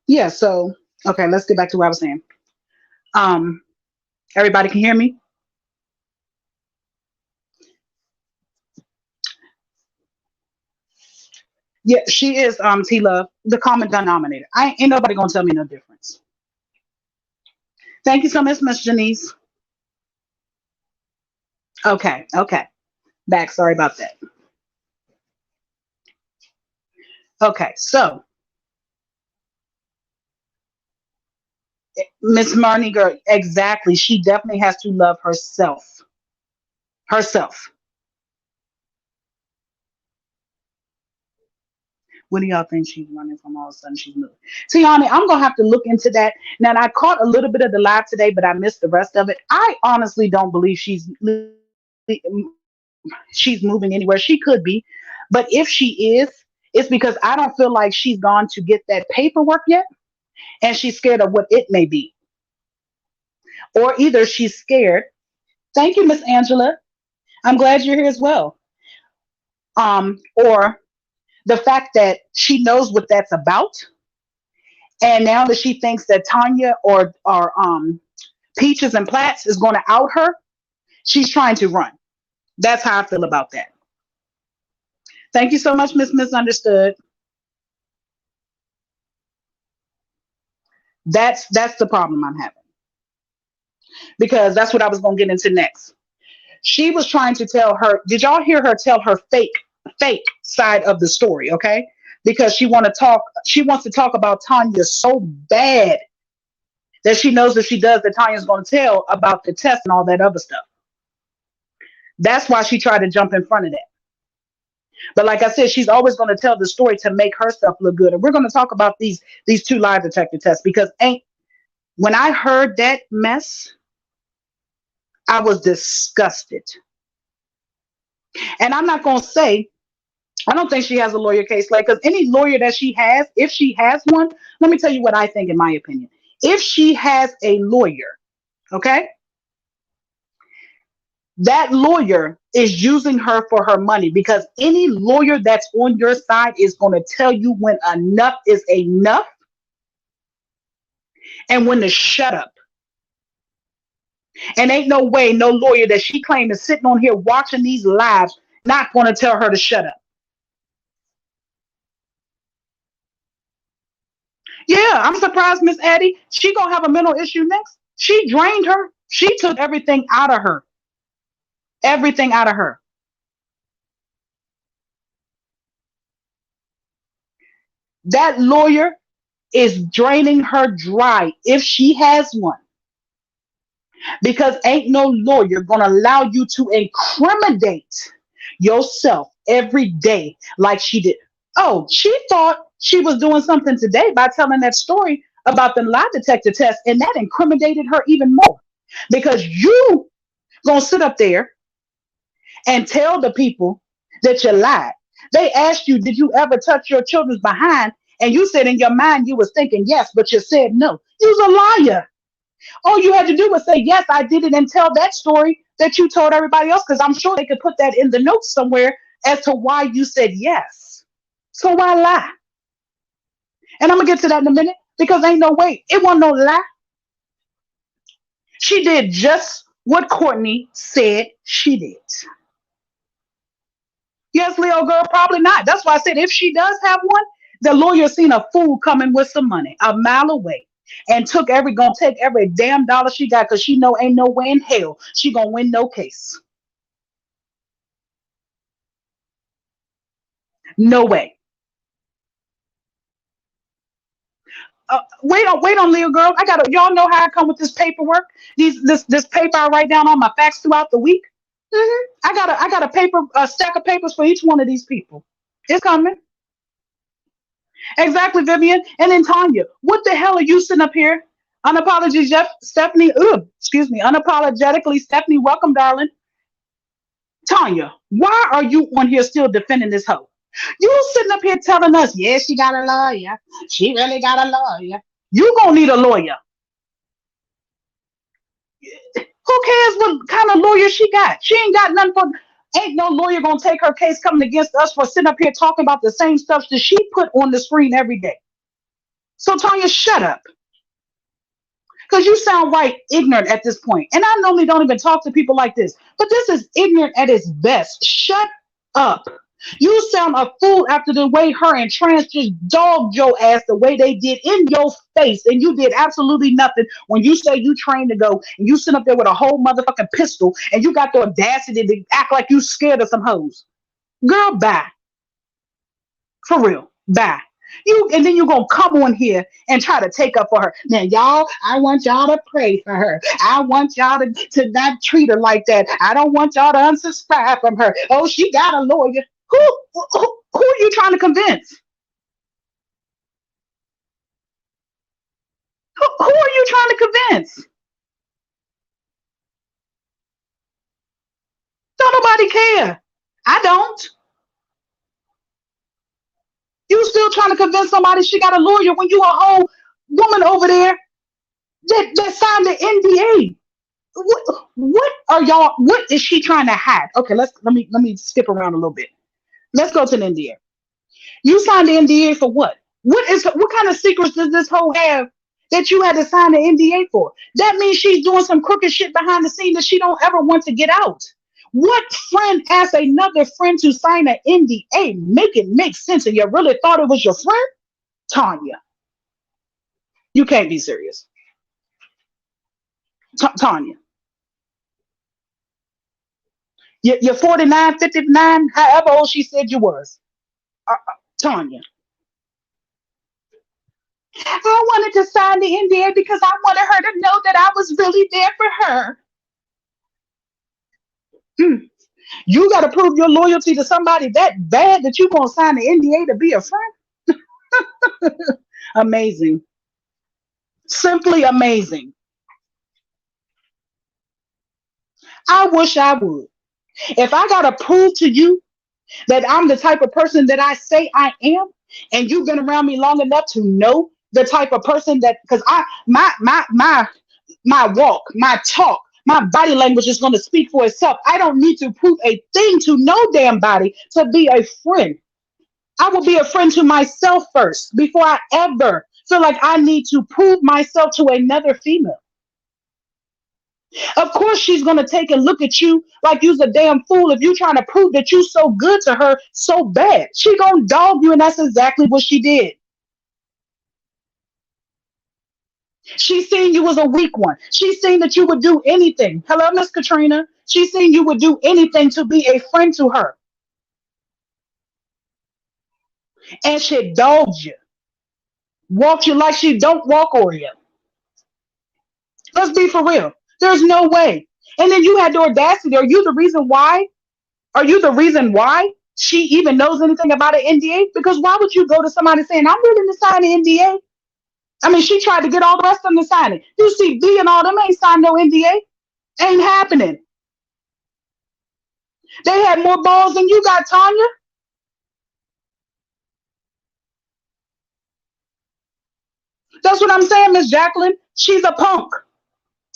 Yeah, so okay, let's get back to what I was saying. Um, Everybody can hear me? Yeah, she is T Love, the common denominator. I ain't nobody gonna tell me no difference. Thank you so much, Miss Janice. Okay, okay. Back, sorry about that. Okay, so Miss Marnie girl, exactly. She definitely has to love herself. Herself. What do y'all think she's running from? All of a sudden she's moving. Tiani, I'm gonna have to look into that. Now I caught a little bit of the live today, but I missed the rest of it. I honestly don't believe she's moving anywhere. She could be, but if she is, it's because I don't feel like she's gone to get that paperwork yet, and she's scared of what it may be, or either she's scared. Thank you, Miss Angela. I'm glad you're here as well. Or the fact that she knows what that's about, and now that she thinks that Tanya or Peaches and Plats is going to out her, she's trying to run. That's how I feel about that. Thank you so much, Miss Misunderstood. That's the problem I'm having, because that's what I was going to get into next. She was trying to tell her. Did y'all hear her tell her fake side of the story? Okay, because she want to talk. She wants to talk about Tanya so bad that she knows if she does, that Tanya's going to tell about the test and all that other stuff. That's why she tried to jump in front of that. But like I said, she's always going to tell the story to make herself look good. And we're going to talk about these two lie detector tests, because ain't when I heard that mess, I was disgusted. And I'm not going to say I don't think she has a lawyer case, like, because any lawyer that she has, if she has one, let me tell you what I think, in my opinion. If she has a lawyer, okay, that lawyer is using her for her money, because any lawyer that's on your side is going to tell you when enough is enough and when to shut up. And ain't no way no lawyer that she claims is sitting on here watching these lives not going to tell her to shut up. Yeah, I'm surprised, Miss Addie. She gonna have a mental issue next. She drained her. She took everything out of her. Everything out of her. That lawyer is draining her dry, if she has one, because ain't no lawyer gonna allow you to incriminate yourself every day like she did. Oh, she thought she was doing something today by telling that story about the lie detector test, and that incriminated her even more, because you gonna sit up there and tell the people that you lied. They asked you, did you ever touch your children's behind? And you said in your mind you was thinking yes, but you said no. You's a liar. All you had to do was say, yes, I did it, and tell that story that you told everybody else, because I'm sure they could put that in the notes somewhere as to why you said yes. So why lie? And I'm going to get to that in a minute, because ain't no way. It wasn't no lie. She did just what Courtney said she did. Yes, Leo girl, probably not. That's why I said if she does have one, the lawyer seen a fool coming with some money a mile away and gonna take every damn dollar she got, because she know ain't no way in hell she gonna win no case. No way. Wait on, Leo girl. I gotta y'all know how I come with this paperwork. This paper I write down on my facts throughout the week. I got a stack of papers for each one of these people. It's coming. Exactly, Vivian. And then Tanya, what the hell are you sitting up here? Unapologetically, Stephanie, excuse me, unapologetically, Stephanie, welcome, darling. Tanya, why are you on here still defending this hoe? You sitting up here telling us, yeah, she got a lawyer. She really got a lawyer. You gonna need a lawyer. Who cares what kind of lawyer she got? She ain't got nothing for. Ain't no lawyer gonna take her case coming against us for sitting up here talking about the same stuff that she put on the screen every day. So Tanya, shut up. Because you sound right ignorant at this point. And I normally don't even talk to people like this, but this is ignorant at its best. Shut up. You sound a fool after the way her and Trans just dogged your ass the way they did in your face, and you did absolutely nothing when you say you trained to go, and you sit up there with a whole motherfucking pistol, and you got the audacity to act like you scared of some hoes. Girl, bye. For real. Bye. You and then you're gonna come on here and try to take up for her. Now, y'all, I want y'all to pray for her. I want y'all to not treat her like that. I don't want y'all to unsubscribe from her. Oh, she got a lawyer. Who are you trying to convince? Who are you trying to convince? Don't nobody care. I don't. You still trying to convince somebody she got a lawyer when you a whole woman over there that signed the NDA. What are y'all? What is she trying to hide? Okay, let me skip around a little bit. Let's go to the NDA. You signed the NDA for what? What kind of secrets does this hoe have that you had to sign the NDA for? That means she's doing some crooked shit behind the scene that she don't ever want to get out. What friend asked another friend to sign an NDA? Make it make sense. And you really thought it was your friend? Tanya, you can't be serious. Tanya, you're 49, 59, however old she said you was. Tanya, I wanted to sign the NDA because I wanted her to know that I was really there for her. Mm. You got to prove your loyalty to somebody that bad that you gonna sign the NDA to be a friend? Amazing. Simply amazing. I wish I would. If I gotta prove to you that I'm the type of person that I say I am, and you've been around me long enough to know the type of person that, because my walk, my talk, my body language is going to speak for itself. I don't need to prove a thing to no damn body to be a friend. I will be a friend to myself first before I ever feel like I need to prove myself to another female. Of course, she's gonna take and look at you like you's a damn fool if you trying to prove that you so good to her so bad. She gonna dog you, and that's exactly what she did. She seen you as a weak one. She seen that you would do anything. Hello, Miss Katrina. She seen you would do anything to be a friend to her, and she dogged you, walked you like she don't walk Oreo. Let's be for real. There's no way. And then you had the audacity. Are you the reason why? Are you the reason why she even knows anything about an NDA? Because why would you go to somebody saying, I'm willing to sign an NDA? I mean, she tried to get all the rest of them to sign it. You see, B and all them ain't signed no NDA. Ain't happening. They had more balls than you got, Tanya. That's what I'm saying, Miss Jacqueline. She's a punk.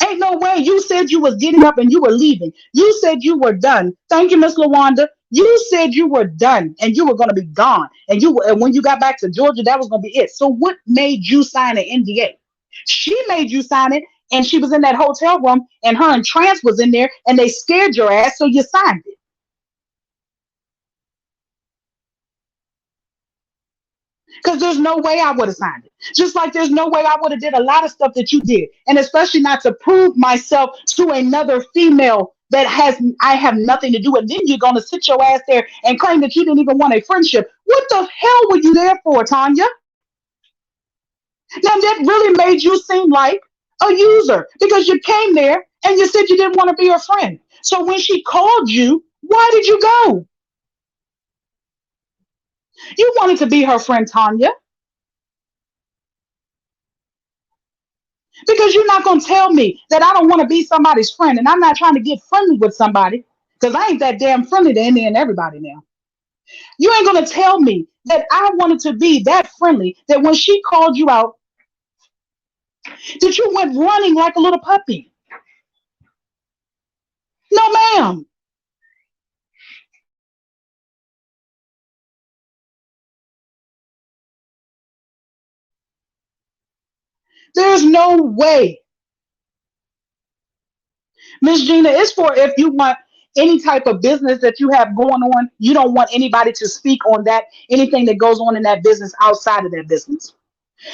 Ain't no way. You said you was getting up and you were leaving. You said you were done. Thank you, Miss Lawanda. You said you were done and you were going to be gone. And when you got back to Georgia, that was going to be it. So what made you sign an NDA? She made you sign it, and she was in that hotel room, and her and Trance was in there, and they scared your ass, so you signed it. Because there's no way I would have signed it. Just like there's no way I would have did a lot of stuff that you did, and especially not to prove myself to another female that has I have nothing to do. And then you're gonna sit your ass there and claim that you didn't even want a friendship. What the hell were you there for, Tanya? Now that really made you seem like a user because you came there and you said you didn't want to be her friend. So when she called you, why did you go? You wanted to be her friend, Tanya. Because you're not going to tell me that I don't want to be somebody's friend and I'm not trying to get friendly with somebody because I ain't that damn friendly to any and everybody now. You ain't going to tell me that I wanted to be that friendly that when she called you out, that you went running like a little puppy. No, ma'am. There's no way. Miss Gina, it's for if you want any type of business that you have going on, you don't want anybody to speak on that, anything that goes on in that business outside of that business.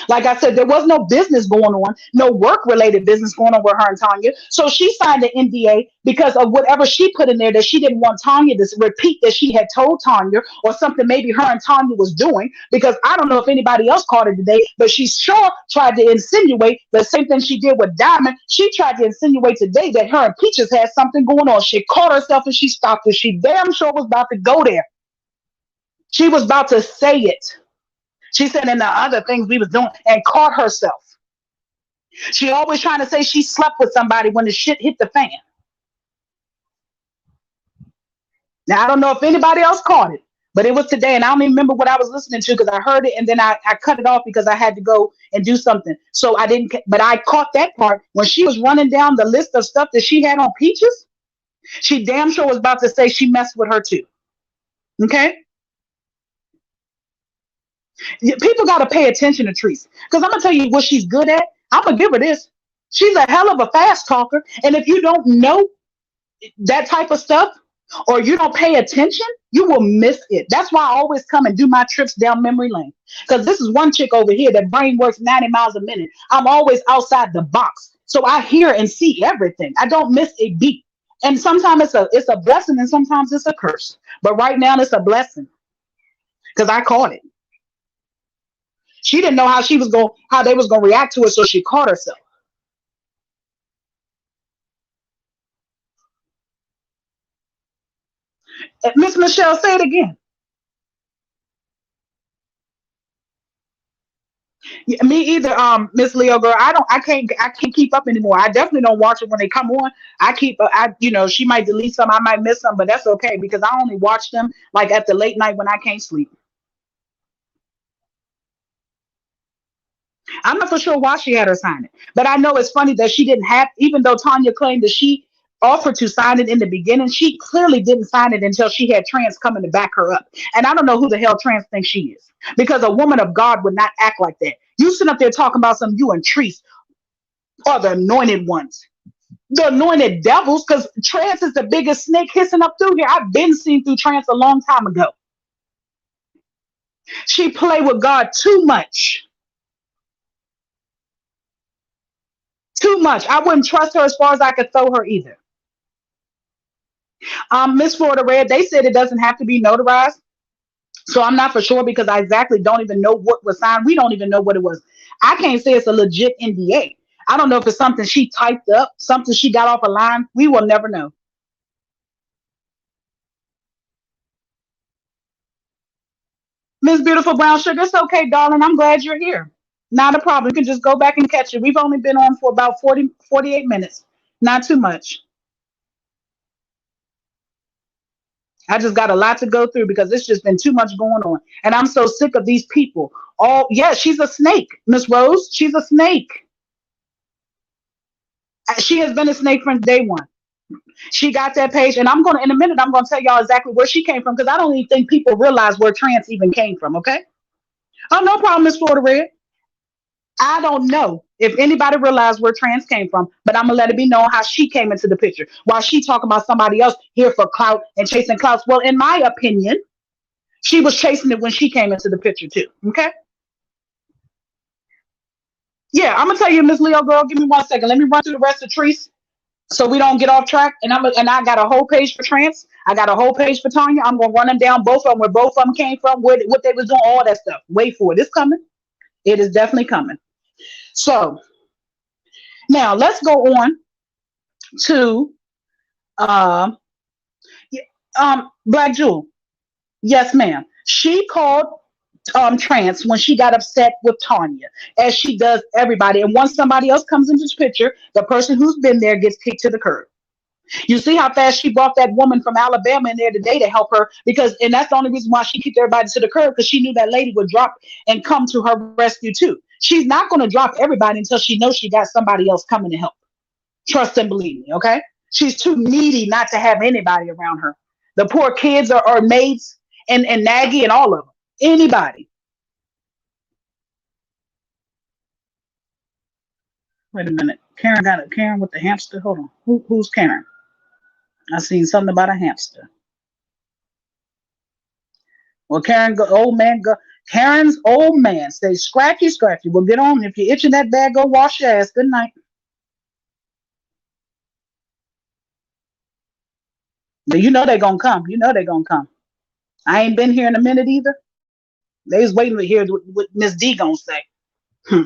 Like I said, there was no business going on, no work related business going on with her and Tanya. So she signed the NDA because of whatever she put in there that she didn't want Tanya to repeat that she had told Tanya or something maybe her and Tanya was doing. Because I don't know if anybody else caught it today, but she sure tried to insinuate the same thing she did with Diamond. She tried to insinuate today that her and Peaches had something going on. She caught herself and she stopped it. She damn sure was about to go there. She was about to say it. She said, and the other things we was doing, and caught herself. She always trying to say she slept with somebody when the shit hit the fan. Now I don't know if anybody else caught it, but it was today, and I don't even remember what I was listening to because I heard it and then I cut it off because I had to go and do something. So I didn't, but I caught that part when she was running down the list of stuff that she had on Peaches. She damn sure was about to say she messed with her too. Okay, people got to pay attention to Treese because I'm gonna tell you what she's good at. I'm gonna give her this. She's a hell of a fast talker, and if you don't know that type of stuff or you don't pay attention, you will miss it. That's why I always come and do my trips down memory lane. Because this is one chick over here that brain works 90 miles a minute. I'm always outside the box. So I hear and see everything. I don't miss a beat. And sometimes it's a blessing and sometimes it's a curse. But right now it's a blessing because I caught it. She didn't know how they was gonna react to it, so she caught herself. Miss Michelle, say it again. Yeah, me either, Miss Leo girl. I can't keep up anymore. I definitely don't watch it when they come on. I keep she might delete some, I might miss some, but that's okay because I only watch them like at the late night when I can't sleep. I'm not for sure why she had her sign it, but I know it's funny that she didn't have, even though Tanya claimed that she offered to sign it in the beginning, she clearly didn't sign it until she had Trans coming to back her up. And I don't know who the hell Trans thinks she is because a woman of God would not act like that. You sit up there talking about some you and Treese are the anointed ones, the anointed devils, because Trance is the biggest snake hissing up through here. I've been seen through Trance a long time ago. She played with God too much. Too much. I wouldn't trust her as far as I could throw her either. Miss Florida Red, they said it doesn't have to be notarized. So I'm not for sure because I exactly don't even know what was signed. We don't even know what it was. I can't say it's a legit NDA. I don't know if it's something she typed up, something she got off a line. We will never know. Miss Beautiful Brown Sugar, it's okay, darling. I'm glad you're here. Not a problem. You can just go back and catch it. We've only been on for about 48 minutes. Not too much. I just got a lot to go through because it's just been too much going on. And I'm so sick of these people. Oh, yeah, she's a snake, Miss Rose. She's a snake. She has been a snake from day one. She got that page, and in a minute, I'm gonna tell y'all exactly where she came from because I don't even think people realize where trans even came from, okay? Oh, no problem, Miss Florida Red. I don't know if anybody realized where trans came from, but I'm gonna let it be known how she came into the picture. While she talking about somebody else here for clout and chasing clouts. Well, in my opinion, she was chasing it when she came into the picture too. Okay. Yeah, I'm gonna tell you, Miss Leo girl, give me 1 second. Let me run through the rest of Treese so we don't get off track. And I got a whole page for trans. I got a whole page for Tanya. I'm gonna run them down, both of them, where both of them came from, what they was doing, all that stuff. Wait for it. It's coming. It is definitely coming. So now let's go on to uh, Black Jewel. Yes, ma'am. She called trans when she got upset with Tanya, as she does everybody. And once somebody else comes into the picture, the person who's been there gets kicked to the curb. You see how fast she brought that woman from Alabama in there today to help her and that's the only reason why she kicked everybody to the curb because she knew that lady would drop and come to her rescue too. She's not going to drop everybody until she knows she got somebody else coming to help. Trust and believe me, okay? She's too needy not to have anybody around her. The poor kids are maids and Nagy and all of them. Anybody. Wait a minute. Karen with the hamster. Hold on. Who's Karen? I seen something about a hamster. Well, old man, Karen's old man say scratchy, scratchy. Well, get on. If you're itching that bad, go wash your ass. Good night. But you know they're gonna come. You know they're gonna come. I ain't been here in a minute either. They was waiting to hear what Miss D gonna say. Hmm.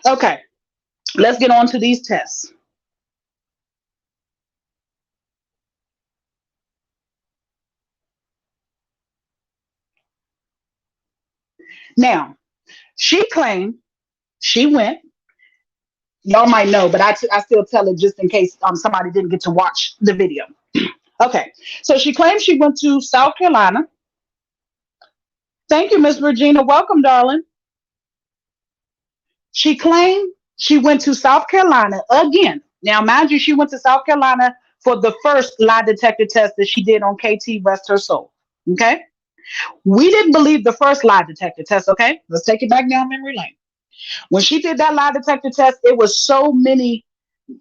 Okay, let's get on to these tests. Now, she claimed She went. Y'all might know, but I still tell it just in case somebody didn't get to watch the video. Okay, so she claims she went to South Carolina. Thank you, Miss Regina. Welcome, darling. She claimed she went to South Carolina again. Now, mind you, she went to South Carolina for the first lie detector test that she did on KT, rest her soul. Okay, we didn't believe the first lie detector test. Okay, let's take it back down memory lane. When she did that lie detector test, it was so many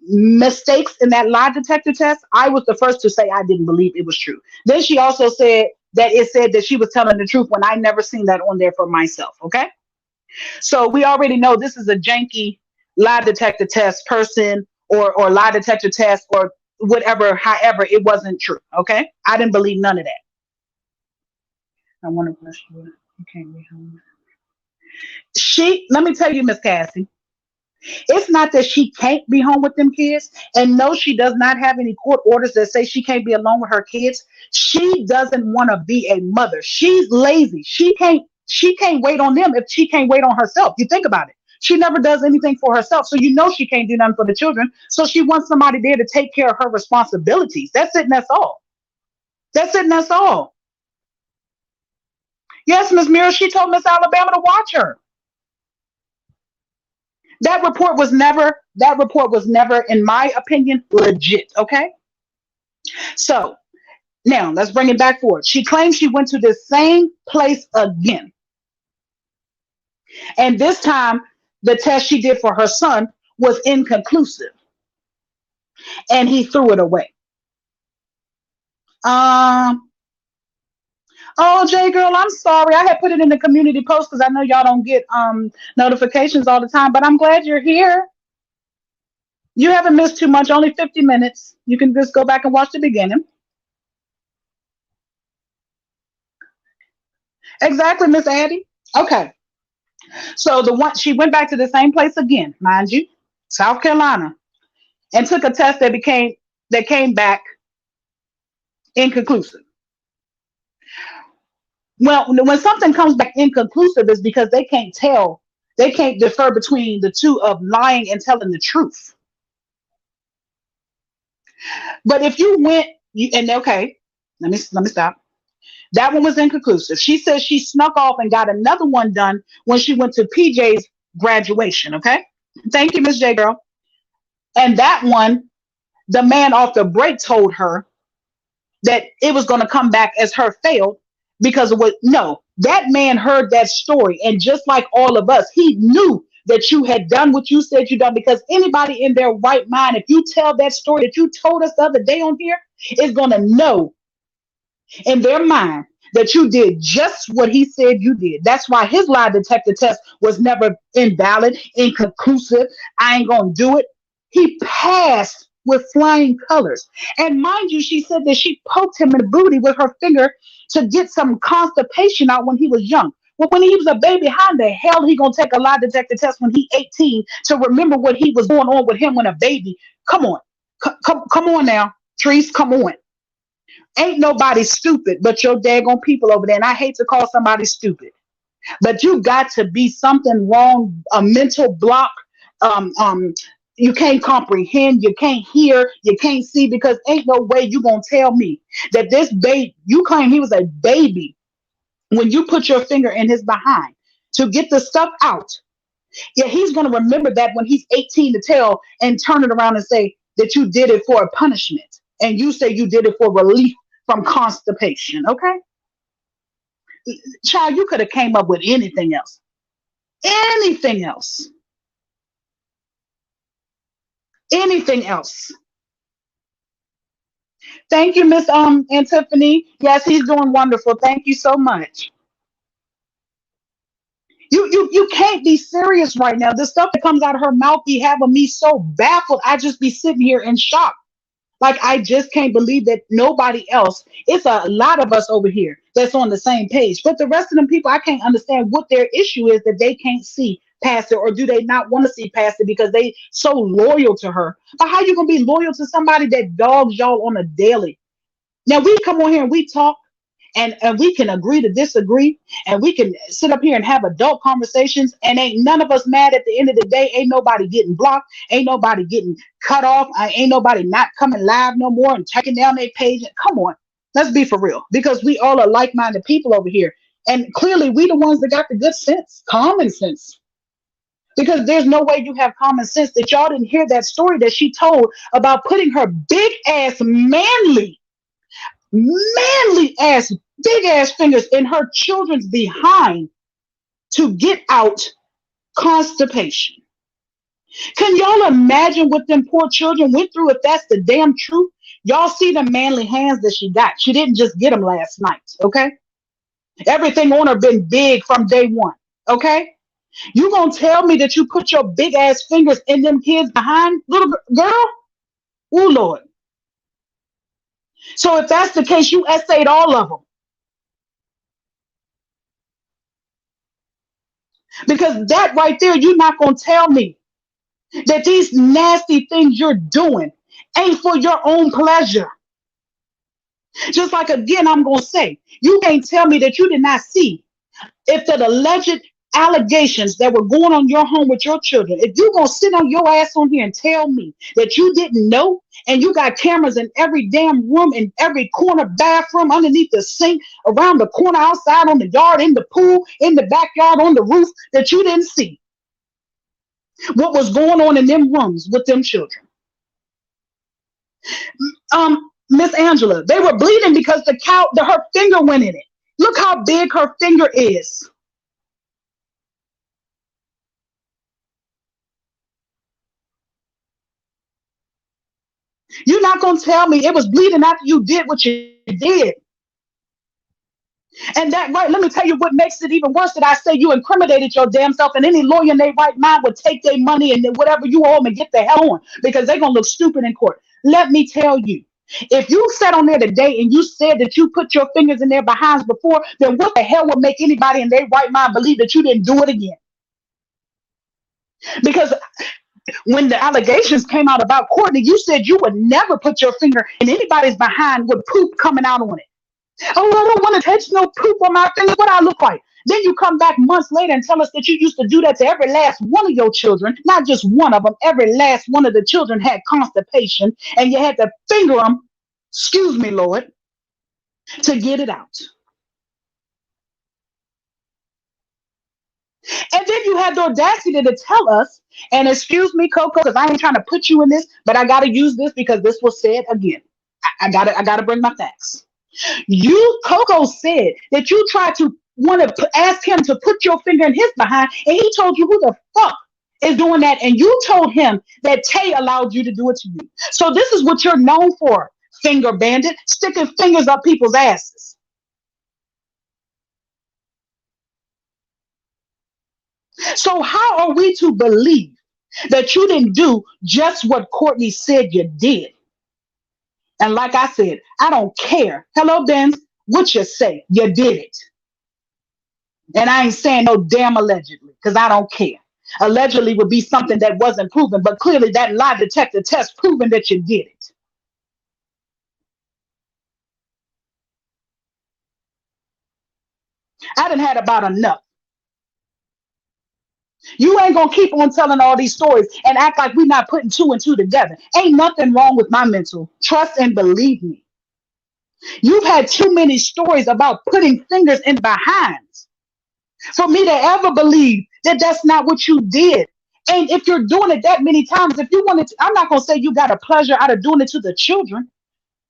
mistakes in that lie detector test. I was the first to say I didn't believe it was true. Then she also said that it said that she was telling the truth when I never seen that on there for myself. Okay. So we already know this is a janky lie detector test person or lie detector test or whatever, however, it wasn't true. Okay. I didn't believe none of that. I want to push you. You can't be home. Let me tell you, Miss Cassie, it's not that she can't be home with them kids. And no, she does not have any court orders that say she can't be alone with her kids. She doesn't want to be a mother. She's lazy. She can't wait on them if she can't wait on herself. You think about it. She never does anything for herself. So you know she can't do nothing for the children. So she wants somebody there to take care of her responsibilities. That's it and that's all. That's it and that's all. Yes, Miss Mira, she told Miss Alabama to watch her. That report was never, in my opinion, legit. Okay. So now let's bring it back forward. She claims she went to the same place again. And this time the test she did for her son was inconclusive and he threw it away. Um oh J girl, I'm sorry. I had put it in the community post because I know y'all don't get notifications all the time, but I'm glad you're here. You haven't missed too much, only 50 minutes. You can just go back and watch the beginning. Exactly, Miss Addie. Okay. So the one she went back to the same place again, mind you, South Carolina, and took a test that came back inconclusive. Well, when something comes back inconclusive, is because they can't differ between the two of lying and telling the truth. But if you went, and okay, let me stop. That one was inconclusive. She says she snuck off and got another one done when she went to PJ's graduation. Okay, thank you, Miss J girl. And that one, the man off the break told her that it was going to come back as her failed because of what no that man heard that story, and just like all of us, he knew that you had done what you said you done, because anybody in their right mind, if you tell that story that you told us the other day on here, is going to know in their mind that you did just what he said you did. That's why his lie detector test was never invalid, inconclusive. I ain't gonna do it. He passed with flying colors. And mind you, she said that she poked him in the booty with her finger to get some constipation out when he was young. Well, when he was a baby, how in the hell he gonna take a lie detector test when he 18 to remember what he was going on with him when a baby? Come on, come on now, Trees, come on. Ain't nobody stupid but your daggone people over there. And I hate to call somebody stupid, but you got to be something wrong, a mental block. Um, um, you can't comprehend, you can't hear, you can't see, because ain't no way you gonna tell me that this baby, you claim he was a baby when you put your finger in his behind to get the stuff out. Yeah, he's gonna remember that when he's 18 to tell and turn it around and say that you did it for a punishment. And you say you did it for relief from constipation. Okay, child, you could have came up with anything else. Anything else. Anything else. Thank you, Miss Antiphany. Yes, he's doing wonderful. Thank you so much. You can't be serious right now. The stuff that comes out of her mouth be having me so baffled. I just be sitting here in shock. Like, I just can't believe that nobody else. It's a lot of us over here that's on the same page. But the rest of them people, I can't understand what their issue is that they can't see past it, or do they not want to see past it because they so loyal to her. But how you gonna be loyal to somebody that dogs y'all on a daily? Now we come on here and we talk, and we can agree to disagree, and we can sit up here and have adult conversations, and ain't none of us mad at the end of the day. Ain't nobody getting blocked, ain't nobody getting cut off, ain't nobody not coming live no more and taking down their page. Come on, let's be for real, because we all are like-minded people over here, and clearly we the ones that got the good sense, common sense. Because there's no way you have common sense that y'all didn't hear that story that she told about putting her big ass manly ass, big ass fingers in her children's behind to get out constipation. Can y'all imagine what them poor children went through if that's the damn truth? Y'all see the manly hands that she got. She didn't just get them last night, okay? Everything on her been big from day one, okay? You gonna tell me that you put your big ass fingers in them kids behind, little girl? Oh Lord. So if that's the case, you essayed all of them. Because that right there, you're not gonna tell me that these nasty things you're doing ain't for your own pleasure. Just like again, I'm gonna say, you can't tell me that you did not see if the alleged allegations that were going on your home with your children, if you gonna sit on your ass on here and tell me that you didn't know, and you got cameras in every damn room, in every corner bathroom, underneath the sink, around the corner, outside, on the yard, in the pool, in the backyard, on the roof, that you didn't see what was going on in them rooms with them children. Miss Angela, they were bleeding because her finger went in it. Look how big her finger is. You're not going to tell me it was bleeding after you did what you did. And that, right, let me tell you what makes it even worse, that I say you incriminated your damn self, and any lawyer in their right mind would take their money and whatever you owe them and get the hell on, because they're going to look stupid in court. Let me tell you, if you sat on there today and you said that you put your fingers in their behinds before, then what the hell would make anybody in their right mind believe that you didn't do it again? Because when the allegations came out about Courtney, you said you would never put your finger in anybody's behind with poop coming out on it. Oh, I don't want to touch no poop on my finger. What I look like? Then you come back months later and tell us that you used to do that to every last one of your children, not just one of them. Every last one of the children had constipation, and you had to finger them, excuse me, Lord, to get it out. And then you had the audacity to tell us, and excuse me, Coco, because I ain't trying to put you in this, but I got to use this because this was said again. I gotta bring my facts. You, Coco, said that you tried to want to ask him to put your finger in his behind, and he told you who the fuck is doing that, and you told him that Tay allowed you to do it to you. So this is what you're known for, finger bandit, sticking fingers up people's asses. So how are we to believe that you didn't do just what Courtney said you did? And like I said, I don't care. Hello, Ben. What you say? You did it. And I ain't saying no damn allegedly, because I don't care. Allegedly would be something that wasn't proven, but clearly that lie detector test proven that you did it. I done had about enough. You ain't gonna keep on telling all these stories and act like we're not putting two and two together. Ain't nothing wrong with my mental. Trust and believe me. You've had too many stories about putting fingers in behinds for me to ever believe that that's not what you did. And if you're doing it that many times, if you wanted to, I'm not going to say you got a pleasure out of doing it to the children,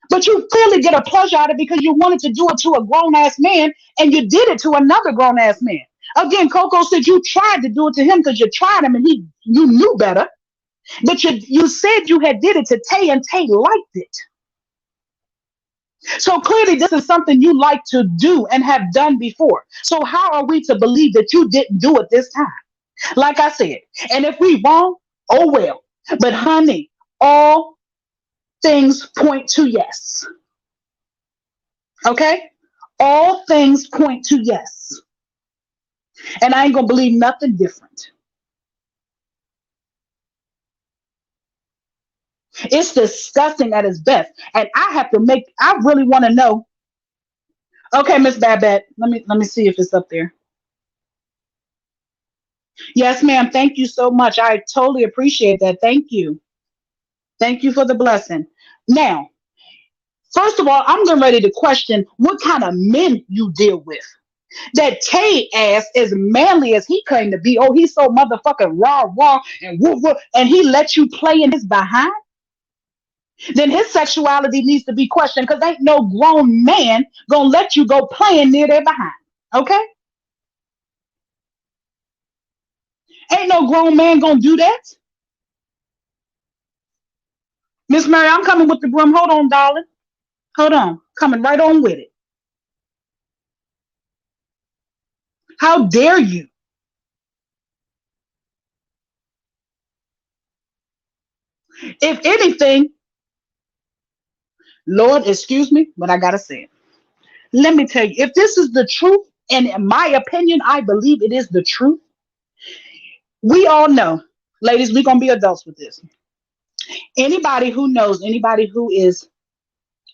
but you clearly get a pleasure out of it because you wanted to do it to a grown ass man, and you did it to another grown ass man. Again, Coco said you tried to do it to him because you tried him and you knew better. But you said you had did it to Tay, and Tay liked it. So clearly, this is something you like to do and have done before. So how are we to believe that you didn't do it this time? Like I said, and if we wrong, oh well. But honey, all things point to yes. Okay? All things point to yes. And I ain't gonna believe nothing different. It's disgusting at its best. And I really want to know, Okay, Miss Babette. Let me see if it's up there. Yes, ma'am. Thank you so much. I totally appreciate that. Thank you. Thank you for the blessing. Now, first of all, I'm getting ready to question what kind of men you deal with. That Tay ass, as manly as he claimed to be, oh, he's so motherfucking raw, raw, and woo, woo, and he let you play in his behind, then his sexuality needs to be questioned because ain't no grown man gonna let you go playing near their behind. Okay? Ain't no grown man gonna do that. Miss Mary, I'm coming with the broom. Hold on, darling. Hold on. Coming right on with it. How dare you? If anything, Lord, excuse me, but I gotta say it. Let me tell you, if this is the truth, and in my opinion, I believe it is the truth, we all know, ladies, we're gonna be adults with this. Anybody who knows anybody who is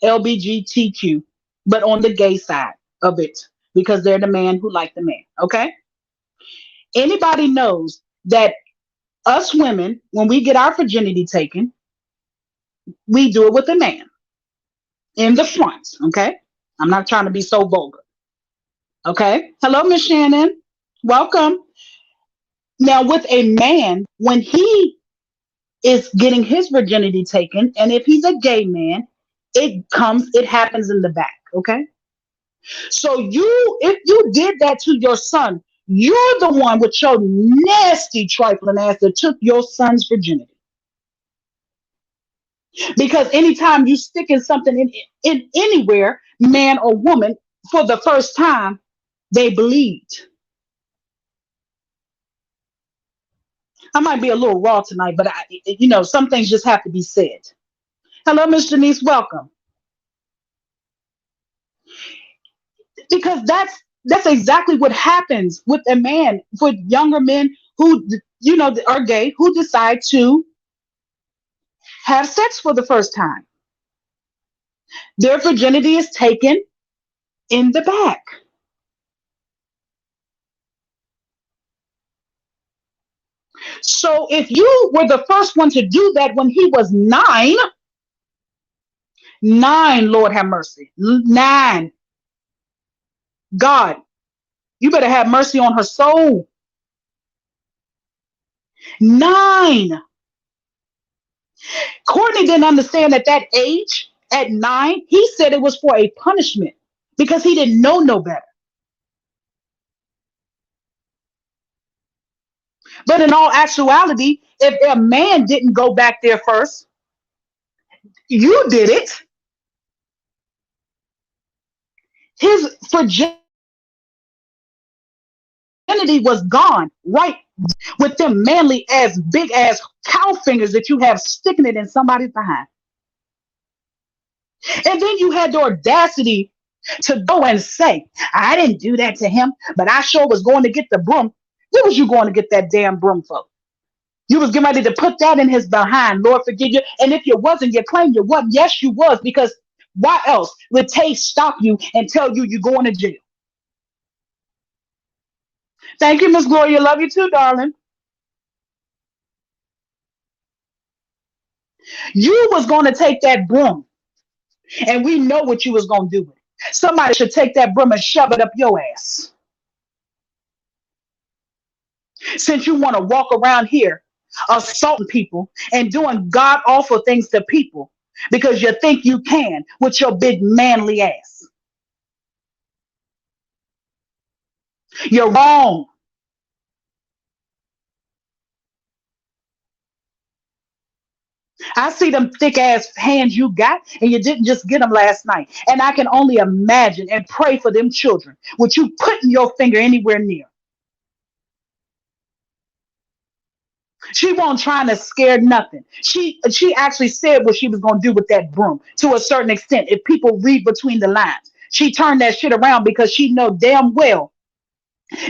LBGTQ, but on the gay side of it, because they're the man who like the man. Okay? Anybody knows that us women, when we get our virginity taken, we do it with a man in the front. Okay? I'm not trying to be so vulgar. Okay? Hello, Miss Shannon. Welcome. Now, with a man, when he is getting his virginity taken, and if he's a gay man, it happens in the back. Okay? So if you did that to your son, you're the one with your nasty trifling ass that took your son's virginity. Because anytime you stick in something in anywhere, man or woman, for the first time, they bleed. I might be a little raw tonight, but some things just have to be said. Hello, Miss Janice, welcome. Because that's exactly what happens with a man, with younger men who are gay, who decide to have sex for the first time. Their virginity is taken in the back. So if you were the first one to do that when he was nine, Lord have mercy, nine, God, you better have mercy on her soul. 9. Courtney didn't understand at that age, at 9, he said it was for a punishment because he didn't know no better. But in all actuality, if a man didn't go back there first, you did it. His virginity was gone, right? With them manly ass, big ass cow fingers that you have sticking it in somebody's behind. And then you had the audacity to go and say, I didn't do that to him, but I sure was going to get the broom. What was you going to get that damn broom for? You was getting ready to put that in his behind. Lord forgive you. And if you wasn't, you claim you wasn't. Yes, you was, because why else would Tay stop you and tell you you're going to jail? Thank you, Miss Gloria. Love you too, darling. You was going to take that broom, and we know what you was going to do with it. Somebody should take that broom and shove it up your ass. Since you want to walk around here assaulting people and doing god awful things to people because you think you can with your big manly ass. You're wrong. I see them thick ass hands you got, and you didn't just get them last night. And I can only imagine and pray for them children with you putting your finger anywhere near. She won't trying to scare nothing. She actually said what she was gonna do with that broom to a certain extent. If people read between the lines, she turned that shit around because she know damn well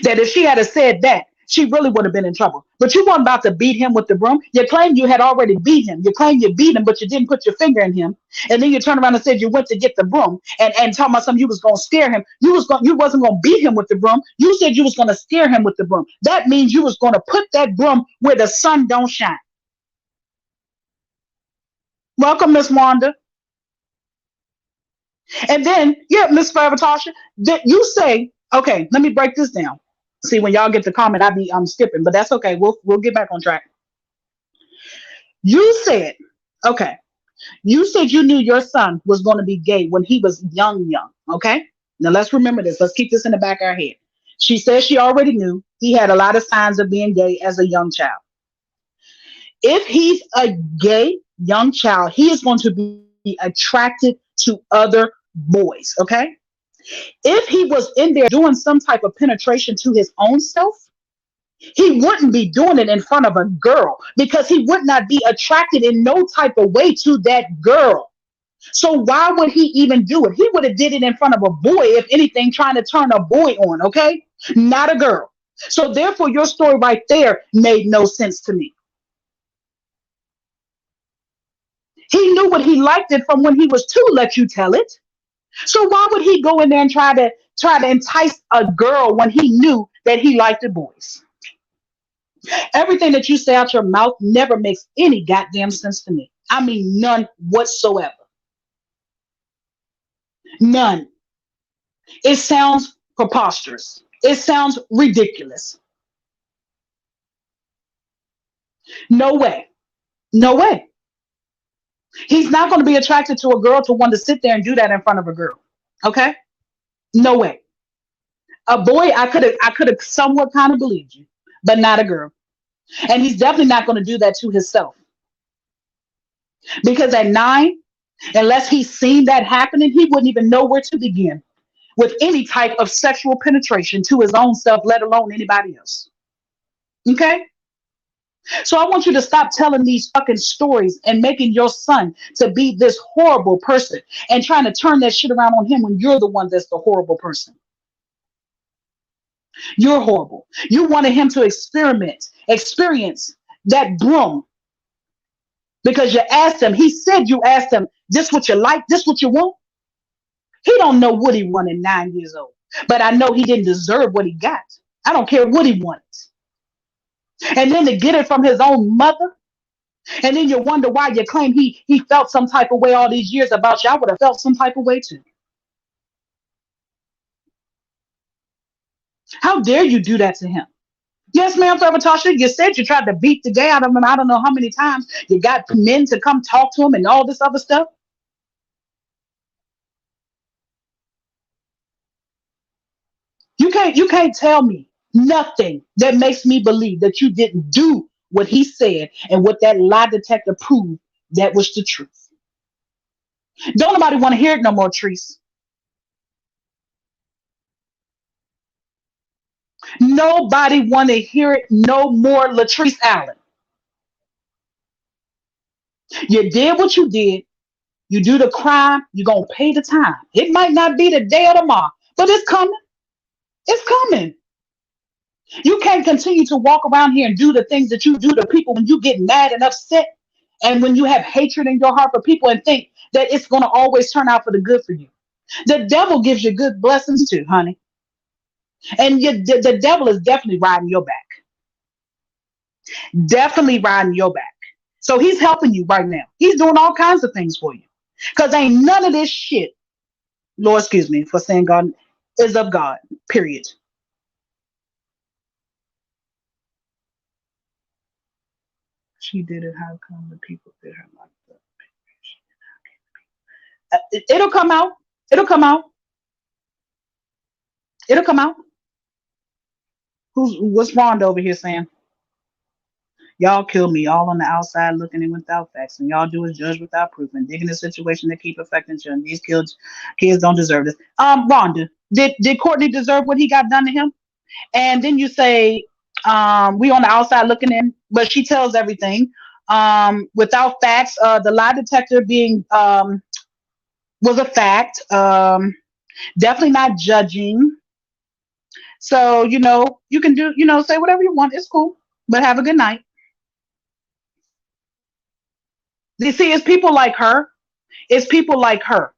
that if she had said that, she really would have been in trouble. But you weren't about to beat him with the broom. You claimed you had already beat him. You claimed you beat him, but you didn't put your finger in him. And then you turned around and said you went to get the broom and talking about something you was gonna scare him. You wasn't gonna beat him with the broom. You said you was gonna scare him with the broom. That means you was gonna put that broom where the sun don't shine. Welcome, Miss Wanda. And then, yeah, Miss Forever Tasha, that you say, okay, let me break this down. See, when y'all get the comment, I'm skipping, but that's okay. We'll get back on track. You said, okay, you said you knew your son was going to be gay when he was young. Okay, now let's remember this. Let's keep this in the back of our head. She says she already knew he had a lot of signs of being gay as a young child. If he's a gay young child, he is going to be attracted to other boys. Okay, if he was in there doing some type of penetration to his own self, he wouldn't be doing it in front of a girl because he would not be attracted in no type of way to that girl. So why would he even do it? He would have did it in front of a boy, if anything, trying to turn a boy on, okay? Not a girl. So therefore, your story right there made no sense to me. He knew what he liked it from when he was two, let you tell it. So why would he go in there and try to entice a girl when he knew that he liked the boys? Everything that you say out your mouth never makes any goddamn sense to me. I mean, none whatsoever. None. It sounds preposterous. It sounds ridiculous. No way. No way. He's not going to be attracted to a girl to want to sit there and do that in front of a girl. Okay? No way. A boy, I could have somewhat kind of believed you, but not a girl. And he's definitely not going to do that to himself. Because at 9, unless he's seen that happening, he wouldn't even know where to begin with any type of sexual penetration to his own self, let alone anybody else. Okay? So I want you to stop telling these fucking stories and making your son to be this horrible person and trying to turn that shit around on him when you're the one that's the horrible person. You're horrible. You wanted him to experience that broom because you asked him. He said you asked him, this what you like, this what you want. He don't know what he wanted 9 years old. But I know he didn't deserve what he got. I don't care what he wanted. And then to get it from his own mother, and then you wonder why you claim he felt some type of way all these years about you. I would have felt some type of way too. How dare you do that to him? Yes, ma'am, Forever Tasha. You said you tried to beat the gay out of him. I don't know how many times you got men to come talk to him and all this other stuff. You can't tell me nothing that makes me believe that you didn't do what he said and what that lie detector proved that was the truth. Don't nobody want to hear it no more, Treese. Nobody want to hear it no more, Latrice Allen. You did what you did. You do the crime, you're going to pay the time. It might not be the day or tomorrow, but it's coming. It's coming. You can't continue to walk around here and do the things that you do to people when you get mad and upset and when you have hatred in your heart for people and think that it's going to always turn out for the good for you. The devil gives you good blessings too, honey. And the devil is definitely riding your back. Definitely riding your back. So he's helping you right now. He's doing all kinds of things for you. Because ain't none of this shit, Lord, excuse me for saying God, is of God, period. She did it. How come the people did her like that? It'll come out. It'll come out. It'll come out. What's Rhonda over here saying? Y'all kill me all on the outside looking in without facts, and y'all do is judge without proof and dig in the situation that keep affecting children. These kids don't deserve this. Rhonda, did Courtney deserve what he got done to him? And then you say, we on the outside looking in, but she tells everything. Without facts, the lie detector being was a fact. Definitely not judging. So, you can do, say whatever you want. It's cool. But have a good night. You see, it's people like her. It's people like her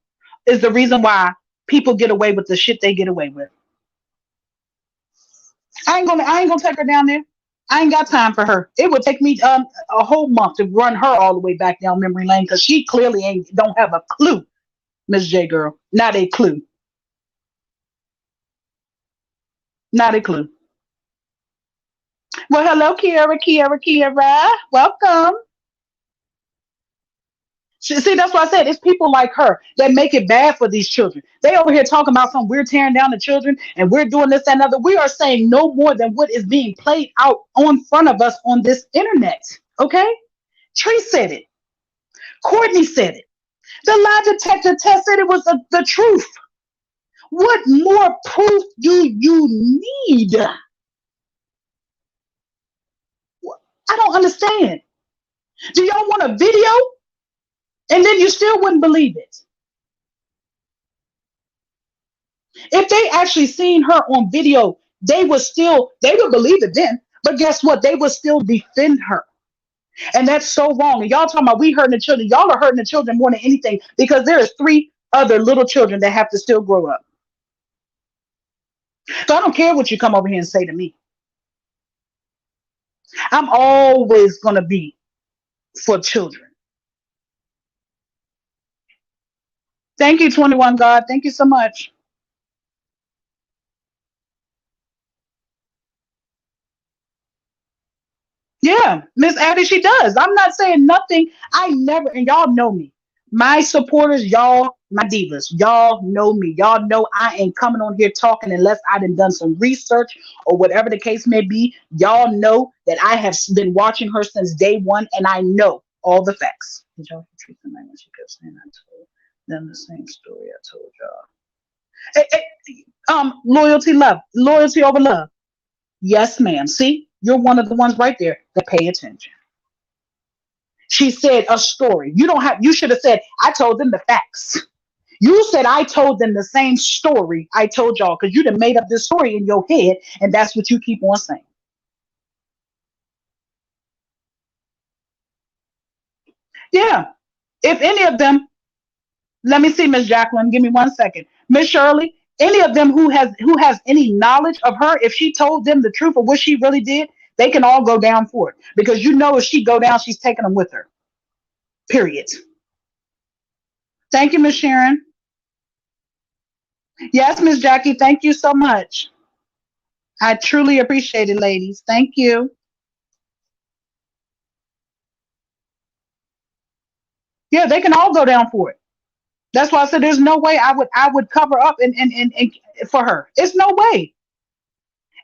is the reason why people get away with the shit they get away with. I ain't gonna take her down there. I ain't got time for her. It would take me a whole month to run her all the way back down memory lane because she clearly ain't don't have a clue, Miss J girl. Not a clue. Not a clue. Well, hello, Kiara. Welcome. See, that's why I said it's people like her that make it bad for these children. They over here talking about something. We're tearing down the children and we're doing this and other. We are saying no more than what is being played out on front of us on this internet. Okay? Tree said it. Courtney said it. The lie detector test said it was the truth. What more proof do you need? I don't understand. Do y'all want a video? And then you still wouldn't believe it. If they actually seen her on video, they would believe it then. But guess what? They would still defend her. And that's so wrong. And y'all talking about we hurting the children. Y'all are hurting the children more than anything because there is three other little children that have to still grow up. So I don't care what you come over here and say to me. I'm always gonna be for children. Thank you, 21 God. Thank you so much. Yeah, Miss Addie, she does. I'm not saying nothing. I never, and y'all know me. My supporters, y'all, my divas, y'all know me. Y'all know I ain't coming on here talking unless I done some research or whatever the case may be. Y'all know that I have been watching her since day one and I know all the facts. Did y'all treat them like when she kept saying I told them the same story I told y'all? Loyalty, love, loyalty over love. Yes, ma'am. See, you're one of the ones right there that pay attention. She said a story. You should have said, I told them the facts. You said I told them the same story I told y'all because you done made up this story in your head and that's what you keep on saying. Yeah. If any of them, let me see, Miss Jacqueline, give me 1 second. Miss Shirley, any of them who has any knowledge of her, if she told them the truth of what she really did, they can all go down for it. Because you know if she go down, she's taking them with her. Period. Thank you, Miss Sharon. Yes, Miss Jackie, thank you so much. I truly appreciate it, ladies. Thank you. Yeah, they can all go down for it. That's why I said there's no way I would cover up and for her. It's no way.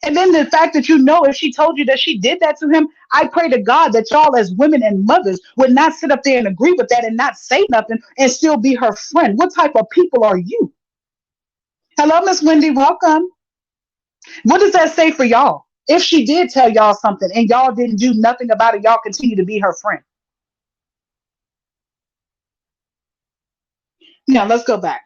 And then the fact that you know if she told you that she did that to him, I pray to God that y'all as women and mothers would not sit up there and agree with that and not say nothing and still be her friend. What type of people are you? Hello, Miss Wendy. Welcome. What does that say for y'all? If she did tell y'all something and y'all didn't do nothing about it, y'all continue to be her friend. Now let's go back.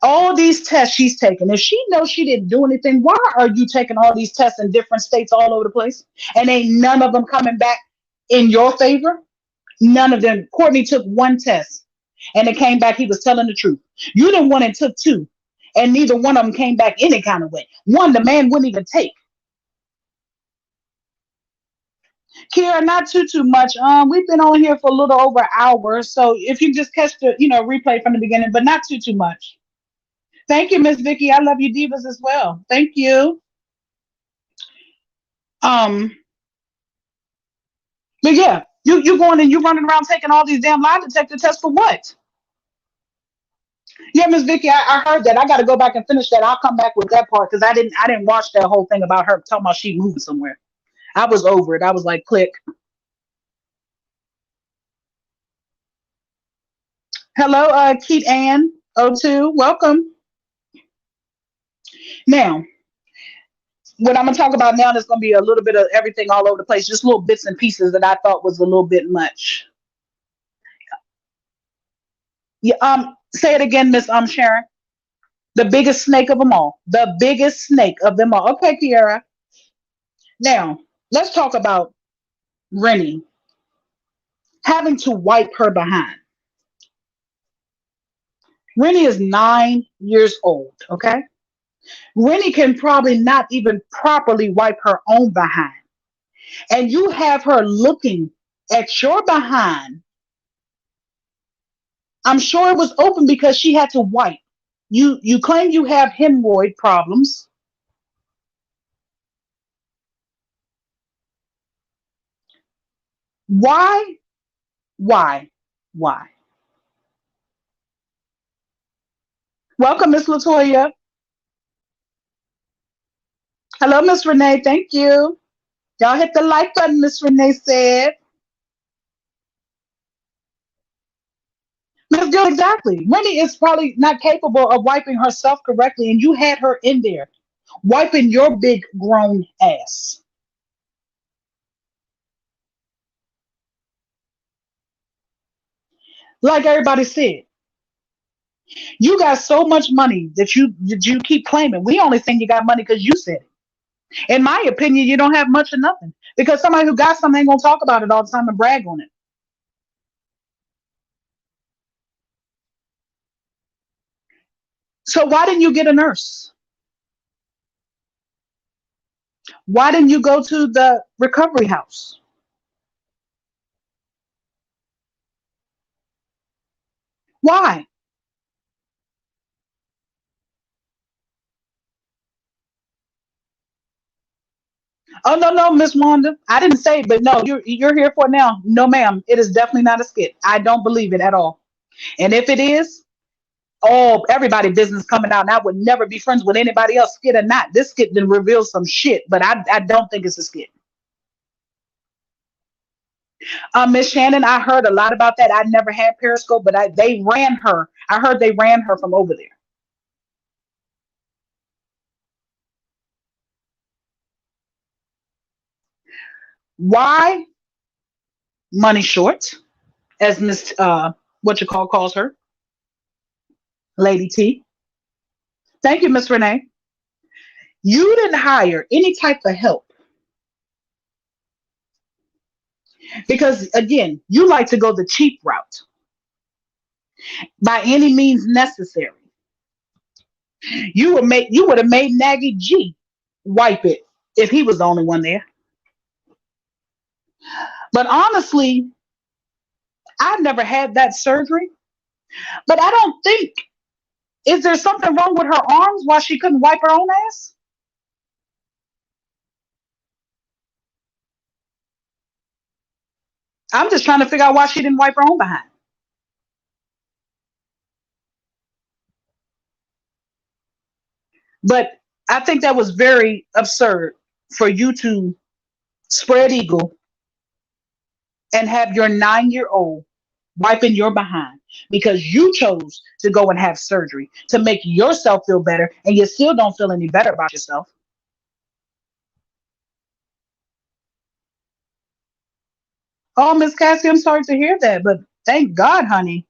All these tests she's taking. If she knows she didn't do anything, why are you taking all these tests in different states all over the place? And ain't none of them coming back in your favor? None of them. Courtney took one test and it came back he was telling the truth. You didn't one and took two, and neither one of them came back any kind of way. One, the man wouldn't even take. Kira, not too much. We've been on here for a little over an hour, so if you just catch the replay from the beginning, but not too much. Thank you, Miss Vicky. I love you, divas, as well. Thank you. Um, but yeah, you going and you running around taking all these damn lie detector tests for what? Yeah, Miss Vicky, I heard that. I got to go back and finish that. I'll come back with that part because I didn't watch that whole thing about her talking about she moving somewhere. I was over it. I was like, click. Hello, Keith Ann O2. Welcome. Now, what I'm gonna talk about now is gonna be a little bit of everything all over the place, just little bits and pieces that I thought was a little bit much. Yeah, say it again, Miss Sharon. The biggest snake of them all. The biggest snake of them all. Okay, Kiara. Now, Let's talk about Rennie having to wipe her behind. Rennie is 9 years old, okay? Rennie can probably not even properly wipe her own behind. And you have her looking at your behind. I'm sure it was open because she had to wipe. You claim you have hemorrhoid problems. Why? Why? Why? Welcome, Miss Latoya. Hello, Miss Renee. Thank you. Y'all hit the like button, Miss Renee said. Miss Gill, exactly. Rennie is probably not capable of wiping herself correctly, and you had her in there wiping your big grown ass. Like everybody said, you got so much money that you keep claiming. We only think you got money because you said it. In my opinion, you don't have much or nothing because somebody who got something ain't gonna talk about it all the time and brag on it. So why didn't you get a nurse? Why didn't you go to the recovery house? Why? Oh no, no, Miss Wanda. I didn't say, but no, you're here for it now. No, ma'am. It is definitely not a skit. I don't believe it at all. And if it is, oh, everybody business coming out, and I would never be friends with anybody else, skit or not. This skit then reveals some shit, but I don't think it's a skit. Miss Shannon, I heard a lot about that. I never had Periscope, but they ran her. I heard they ran her from over there. Why? Money short, as Miss what you call calls her, Lady T. Thank you, Miss Renee. You didn't hire any type of help because again, you like to go the cheap route by any means necessary. You would have made Nagy G wipe it if he was the only one there. But honestly, I've never had that surgery. But I don't think, is there something wrong with her arms why she couldn't wipe her own ass? I'm just trying to figure out why she didn't wipe her own behind. But I think that was very absurd for you to spread eagle and have your 9 year old wiping your behind because you chose to go and have surgery to make yourself feel better and you still don't feel any better about yourself. Oh, Miss Cassie, I'm sorry to hear that, but thank God, honey,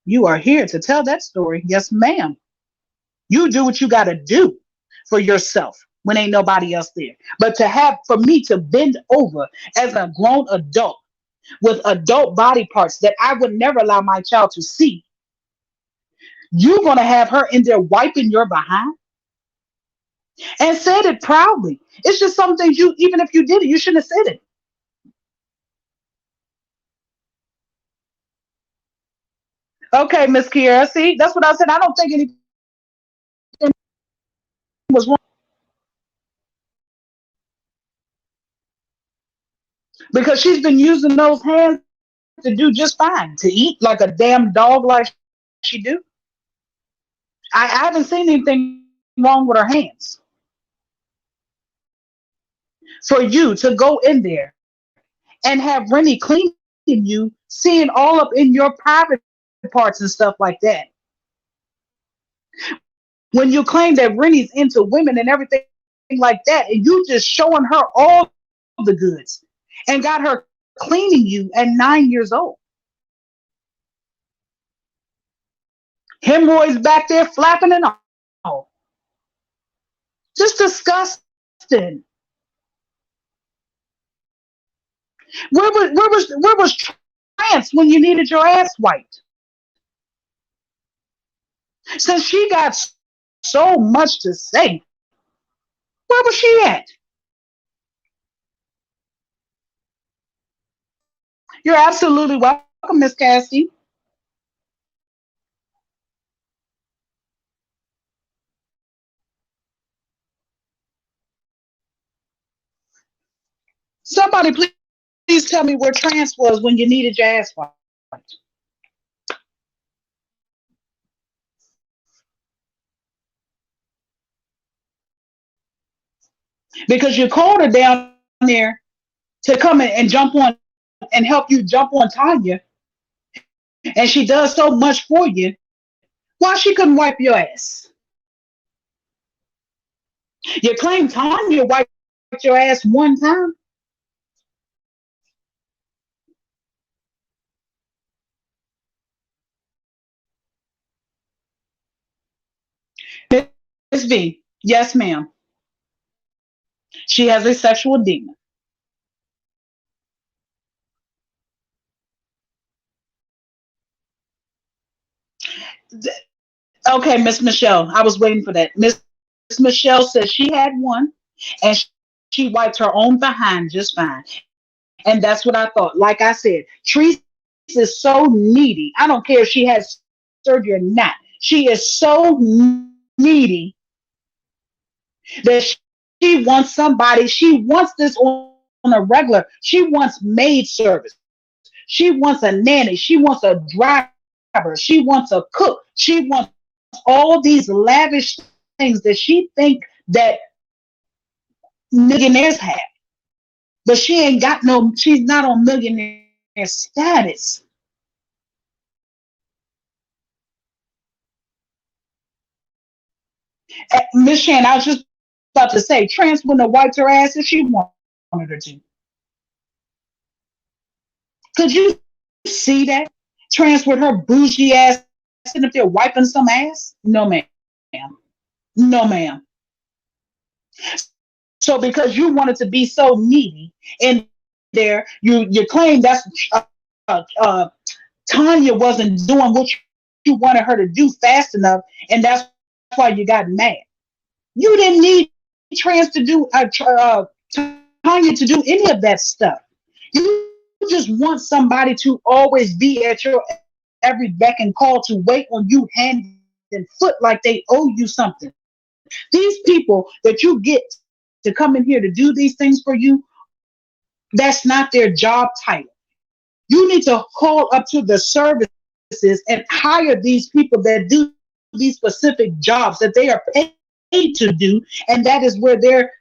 you are here to tell that story. Yes, ma'am. You do what you got to do for yourself when ain't nobody else there. But to have for me to bend over as a grown adult with adult body parts that I would never allow my child to see, you're going to have her in there wiping your behind and said it proudly. It's just some things you, even if you did it, you shouldn't have said it. Okay, Miss Kiera, see, that's what I said. I don't think anything was wrong because she's been using those hands to do just fine, to eat like a damn dog like she do. I haven't seen anything wrong with her hands. For you to go in there and have Rennie cleaning you, seeing all up in your private parts and stuff like that. When you claim that Rennie's into women and everything like that, and you just showing her all the goods and got her cleaning you at 9 years old. Hemorrhoids back there flapping and all. Just disgusting. Where was Trance when you needed your ass wiped? Since she got so much to say, where was she at? You're absolutely welcome, Miss Cassie. Somebody please tell me where Trance was when you needed your ass wiped. Because you called her down there to come in and jump on and help you jump on Tanya, and she does so much for you. Why she couldn't wipe your ass? You claim Tanya wiped your ass one time. Miss V, yes, ma'am. She has a sexual demon. Okay, Miss Michelle, I was waiting for that. Miss Michelle said she had one, and she wiped her own behind just fine. And that's what I thought. Like I said, Treese is so needy. I don't care if she has surgery or not. She is so needy that she wants somebody. She wants this on a regular. She wants maid service. She wants a nanny. She wants a driver. She wants a cook. She wants all these lavish things that she think that millionaires have. But she ain't got no, she's not on millionaire status. Miss Shan, I was just about to say, Trans wouldn't have wiped her ass if she wanted her to. Could you see that? Trans with her bougie ass sitting up there wiping some ass? No, ma'am. No, ma'am. So because you wanted to be so needy in there, you claim that's uh, uh, Tanya wasn't doing what you wanted her to do fast enough, and that's why you got mad. You didn't need Trans to do Tanya to do any of that stuff. You just want somebody to always be at your every beck and call to wait on you hand and foot like they owe you something. These people that you get to come in here to do these things for you, that's not their job title. You need to call up to the services and hire these people that do these specific jobs that they are paid to do, and that is where their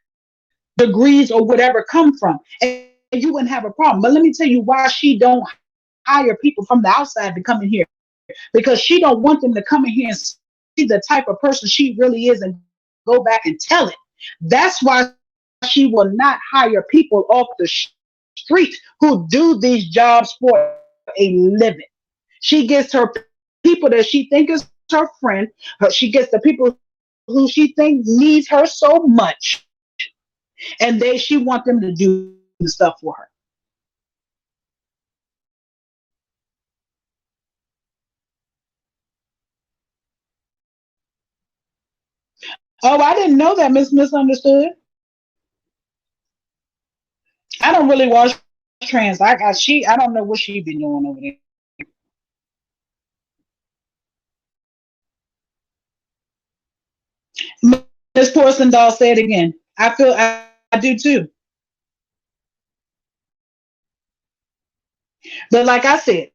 degrees or whatever come from. And you wouldn't have a problem. But let me tell you why she don't hire people from the outside to come in here, because she don't want them to come in here and see the type of person she really is and go back and tell it. That's why she will not hire people off the street who do these jobs for a living. She gets her people that she thinks is her friend. She gets the people who she thinks needs her so much, and she want them to do the stuff for her. Oh, I didn't know that, Misunderstood. I don't really watch Trans. I don't know what she been doing over there. Miss Porcelain Doll said again. I do too. But like I said,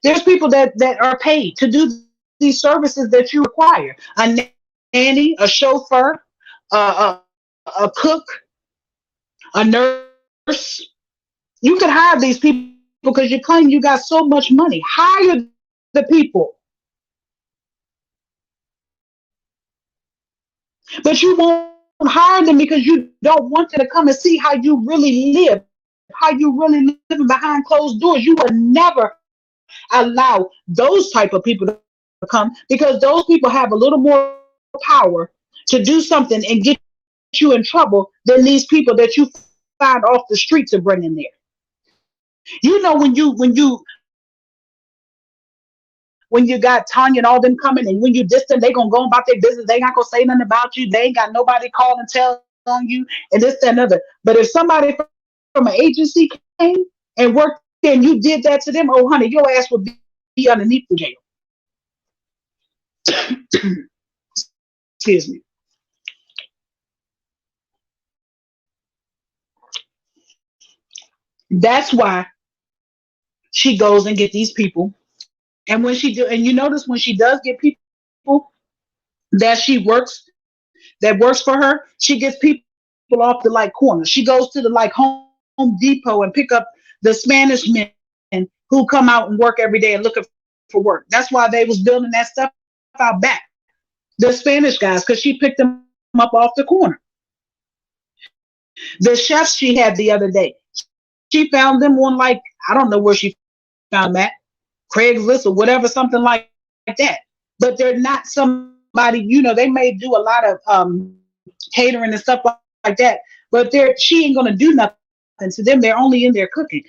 there's people that are paid to do these services that you require. A nanny, a chauffeur, a cook, a nurse. You could hire these people because you claim you got so much money. Hire the people. But you won't hire them because you don't want them to come and see how you really live, how you really live behind closed doors. You will never allow those type of people to come, because those people have a little more power to do something and get you in trouble than these people that you find off the street to bring in there. You know, when you got Tanya and all them coming, and when you distant, they gonna go about their business. They not gonna say nothing about you. They ain't got nobody calling telling you, and this, that, and other. But if somebody from an agency came and worked there and you did that to them, oh honey, your ass would be underneath the jail. Excuse me. That's why she goes and get these people. And when she do, and you notice when she does get people that she works that works for her, she gets people off the like corner. She goes to the like Home Depot and pick up the Spanish men who come out and work every day and looking for work. That's why they was building that stuff out back. The Spanish guys, because she picked them up off the corner. The chefs she had the other day, she found them on like, I don't know where she found that, Craigslist or whatever, something like that. But they're not somebody, they may do a lot of catering and stuff like that, but she ain't gonna do nothing to them. They're only in there cooking.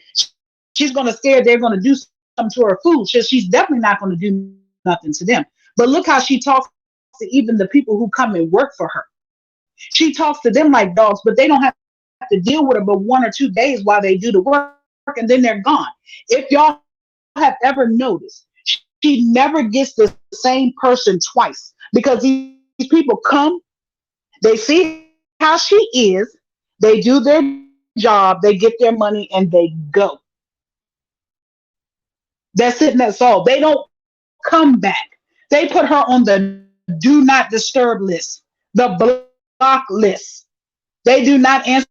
She's gonna scared they're gonna do something to her food. She's definitely not gonna do nothing to them. But look how she talks to even the people who come and work for her. She talks to them like dogs, but they don't have to deal with her but 1 or 2 days while they do the work and then they're gone. If y'all have ever noticed, she never gets the same person twice because these people come, they see how she is, they do their job, they get their money, and they go. That's it, and that's all. They don't come back. They put her on the do not disturb list, the block list. They do not answer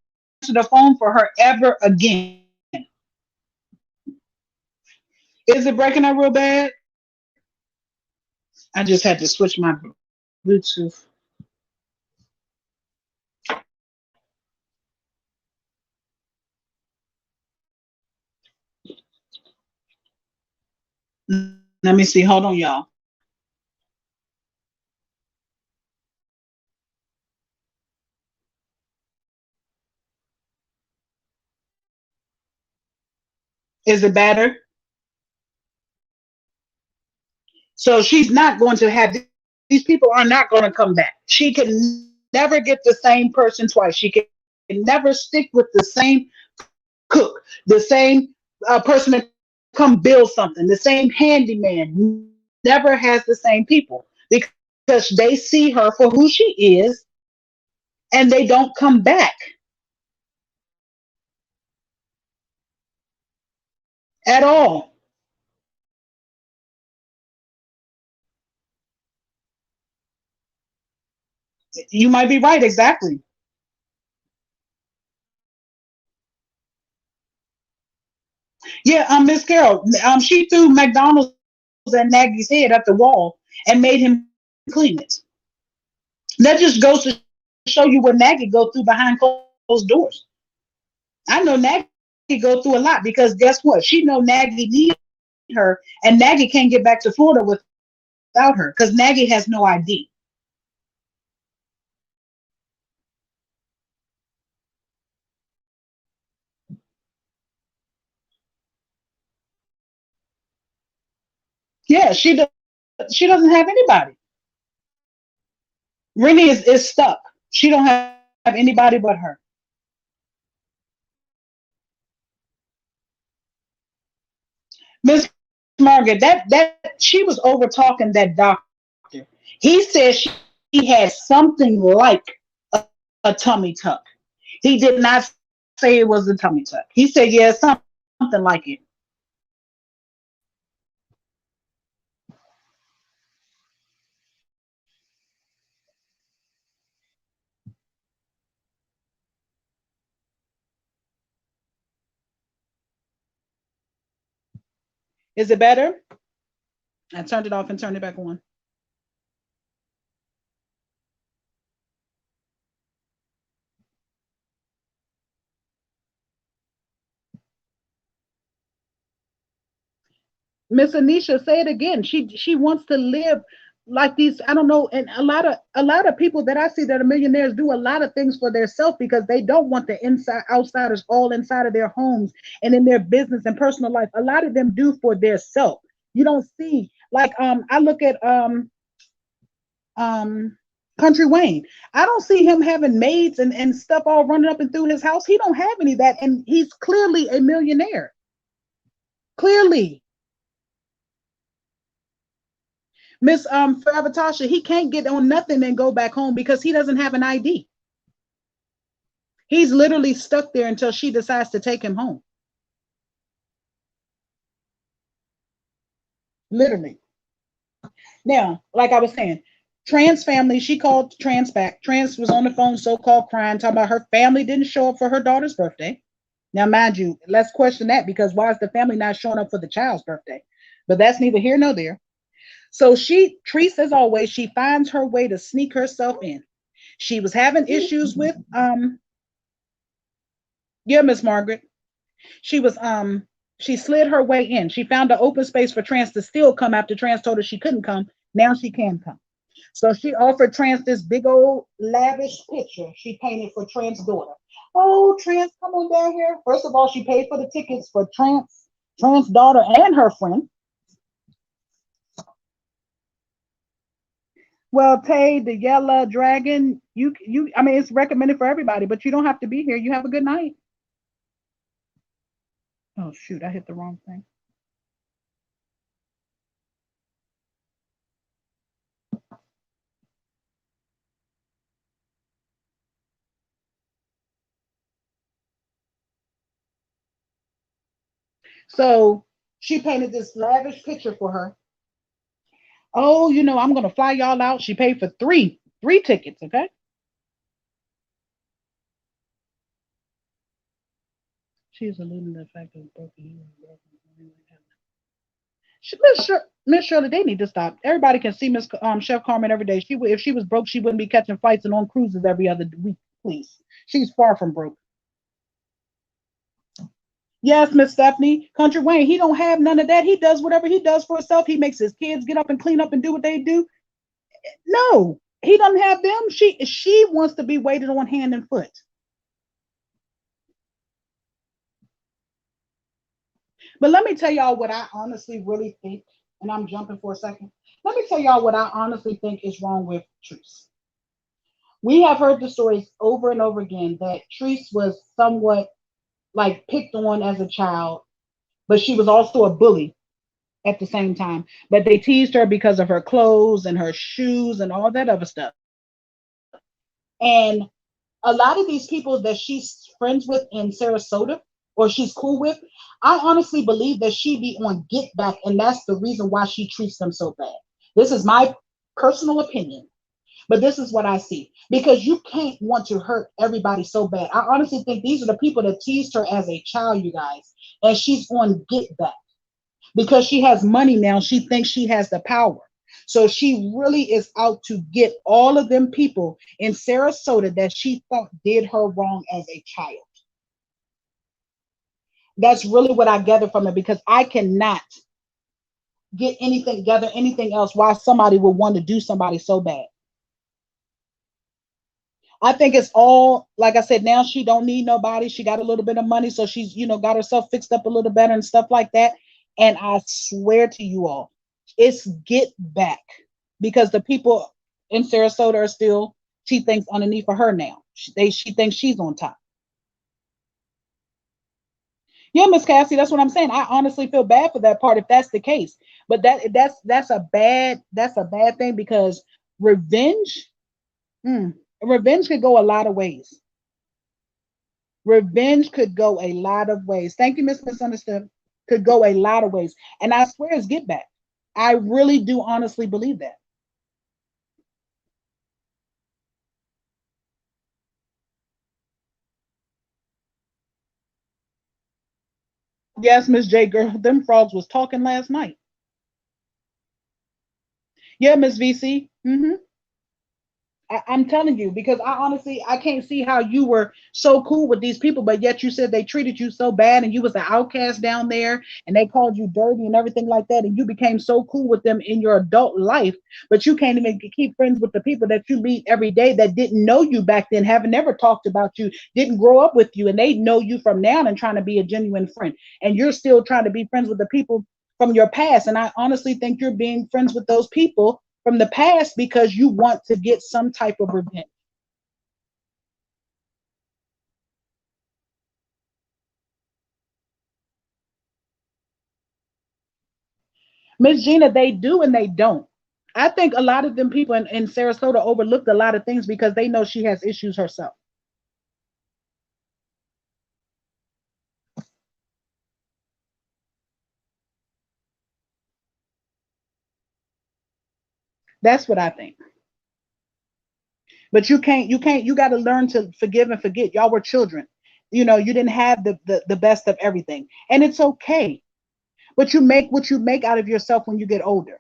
the phone for her ever again. Is it breaking up real bad? I just had to switch my Bluetooth. Let me see. Hold on, y'all. Is it better? So she's not going to have these people are not going to come back. She can never get the same person twice. She can never stick with the same cook, the same person to come build something, the same handyman. Never has the same people because they see her for who she is and they don't come back at all. You might be right, exactly. Yeah, Miss Carol, she threw McDonald's at Nagy's head at the wall and made him clean it. That just goes to show you what Nagy go through behind closed doors. I know Nagy go through a lot because guess what? She know Nagy need her, and Nagy can't get back to Florida without her because Nagy has no ID. Yeah, she doesn't have anybody. Rennie is stuck. She don't have anybody but her. Miss Margaret, that she was over talking that doctor. He said she had something like a tummy tuck. He did not say it was a tummy tuck. He said, yeah, something like it. Is it better? I turned it off and turned it back on. Miss Anisha, say it again. She wants to live. like these, I don't know, and a lot of people that I see that are millionaires do a lot of things for themselves because they don't want the inside outsiders all inside of their homes and in their business and personal life. A lot of them do for their self. You don't see like I look at um Country Wayne. I don't see him having maids and stuff all running up and through his house. He don't have any of that, and he's clearly a millionaire. Clearly. Miss Forever Tasha, he can't get on nothing and go back home because he doesn't have an ID. He's literally stuck there until she decides to take him home. Literally. Now, like I was saying, trans family, she called trans back. Trans was on the phone, so-called crying, talking about her family didn't show up for her daughter's birthday. Now, mind you, let's question that because why is the family not showing up for the child's birthday? But that's neither here nor there. So she treats as always, she finds her way to sneak herself in. She was having issues with yeah, Miss Margaret. She was she slid her way in. She found an open space for Trans to still come after Trans told her she couldn't come. Now she can come. So she offered Trans this big old lavish picture she painted for Trans' daughter. Oh, Trans, come on down here. First of all, she paid for the tickets for Trans' daughter and her friend. Well, Tay, the yellow dragon, I mean, it's recommended for everybody, but you don't have to be here. You have a good night. Oh shoot, I hit the wrong thing. So she painted this lavish picture for her. Oh, I'm gonna fly y'all out. She paid for three tickets, okay? She's alluding to the fact that broken. Miss Shirley, they need to stop. Everybody can see Miss Chef Carmen every day. If she was broke, she wouldn't be catching flights and on cruises every other week. Please, she's far from broke. Yes, Miss Stephanie, Country Wayne, he don't have none of that. He does whatever he does for himself. He makes his kids get up and clean up and do what they do. No, he doesn't have them. She wants to be waited on hand and foot. But let me tell y'all what I honestly really think, and I'm jumping for a second. Let me tell y'all what I honestly think is wrong with Treese. We have heard the stories over and over again that Treese was somewhat like picked on as a child, but she was also a bully at the same time. But they teased her because of her clothes and her shoes and all that other stuff. And a lot of these people that she's friends with in Sarasota or she's cool with, I honestly believe that she be on get back, and that's the reason why she treats them so bad. This is my personal opinion, but this is what I see. Because you can't want to hurt everybody so bad. I honestly think these are the people that teased her as a child, you guys, and she's on get back because she has money now. She thinks she has the power. So she really is out to get all of them people in Sarasota that she thought did her wrong as a child. That's really what I gather from it because I cannot get anything gather anything else why somebody would want to do somebody so bad. I think it's all like I said. Now she don't need nobody. She got a little bit of money, so she's got herself fixed up a little better and stuff like that. And I swear to you all, it's get back because the people in Sarasota are still. She thinks underneath of her now. She thinks she's on top. Yeah, Miss Cassie, that's what I'm saying. I honestly feel bad for that part if that's the case. But that's a bad thing because revenge, revenge could go a lot of ways. Revenge could go a lot of ways. Thank you, Miss Misunderstood. Could go a lot of ways. And I swear it's get back. I really do honestly believe that. Yes, Miss J girl, them frogs was talking last night. Yeah, Miss VC. I'm telling you, because I honestly I can't see how you were so cool with these people, but yet you said they treated you so bad and you was an outcast down there and they called you dirty and everything like that, and you became so cool with them in your adult life, but you can't even keep friends with the people that you meet every day that didn't know you back then, haven't never talked about you, didn't grow up with you, and they know you from now and trying to be a genuine friend. And you're still trying to be friends with the people from your past. And I honestly think you're being friends with those people from the past because you want to get some type of revenge. Miss Gina, they do and they don't. I think a lot of them people in Sarasota overlooked a lot of things because they know she has issues herself. That's what I think. But you got to learn to forgive and forget. Y'all were children. You didn't have the best of everything. And it's okay. But you make what you make out of yourself when you get older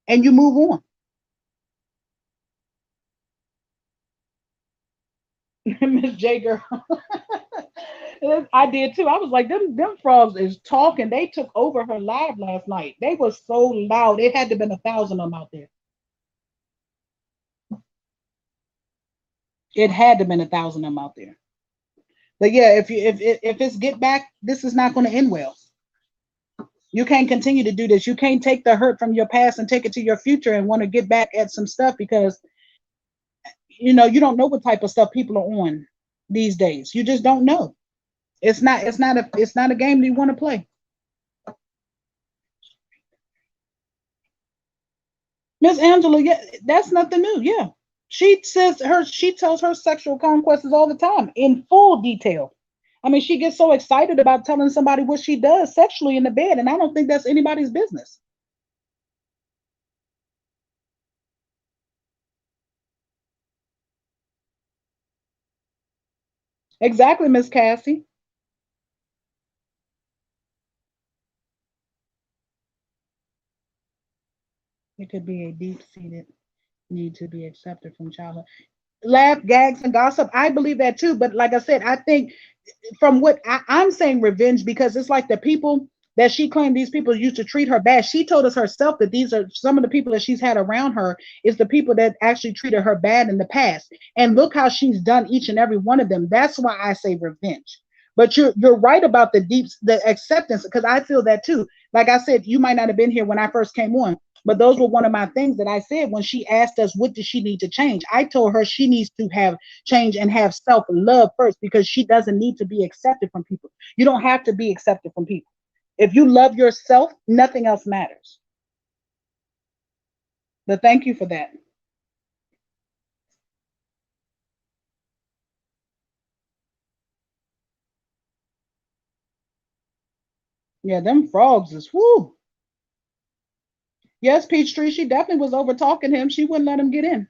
and you move on. Miss J girl. I did too. I was like, them frogs is talking. They took over her live last night. They were so loud. It had to have been 1,000 of them out there. It had to have been 1,000 of them out there. But yeah, if it's get back, this is not going to end well. You can't continue to do this. You can't take the hurt from your past and take it to your future and want to get back at some stuff because you don't know what type of stuff people are on these days. You just don't know. It's not a game that you want to play. Miss Angela, yeah, that's nothing new. Yeah. She tells her sexual conquests all the time in full detail. I mean, she gets so excited about telling somebody what she does sexually in the bed, and I don't think that's anybody's business. Exactly, Miss Cassie. It could be a deep-seated need to be accepted from childhood. Laugh, gags, and gossip. I believe that too. But like I said, I think from what I'm saying revenge because it's like the people that she claimed these people used to treat her bad. She told us herself that these are some of the people that she's had around her is the people that actually treated her bad in the past. And look how she's done each and every one of them. That's why I say revenge. But you're right about the acceptance because I feel that too. Like I said, you might not have been here when I first came on, but those were one of my things that I said when she asked us what does she need to change. I told her she needs to have change and have self love first because she doesn't need to be accepted from people. You don't have to be accepted from people. If you love yourself, nothing else matters. But thank you for that. Yeah, them frogs is whoo. Yes, Peachtree, she definitely was over talking him. She wouldn't let him get in.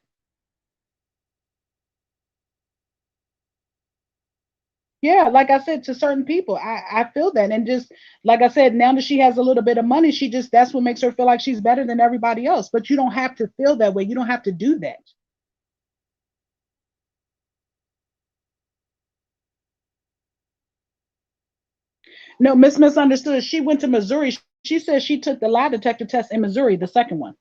Yeah, like I said, to certain people, I feel that. And just like I said, now that she has a little bit of money, she just that's what makes her feel like she's better than everybody else. But you don't have to feel that way. You don't have to do that. No, Misunderstood. She went to Missouri. She said she took the lie detector test in Missouri, the second one.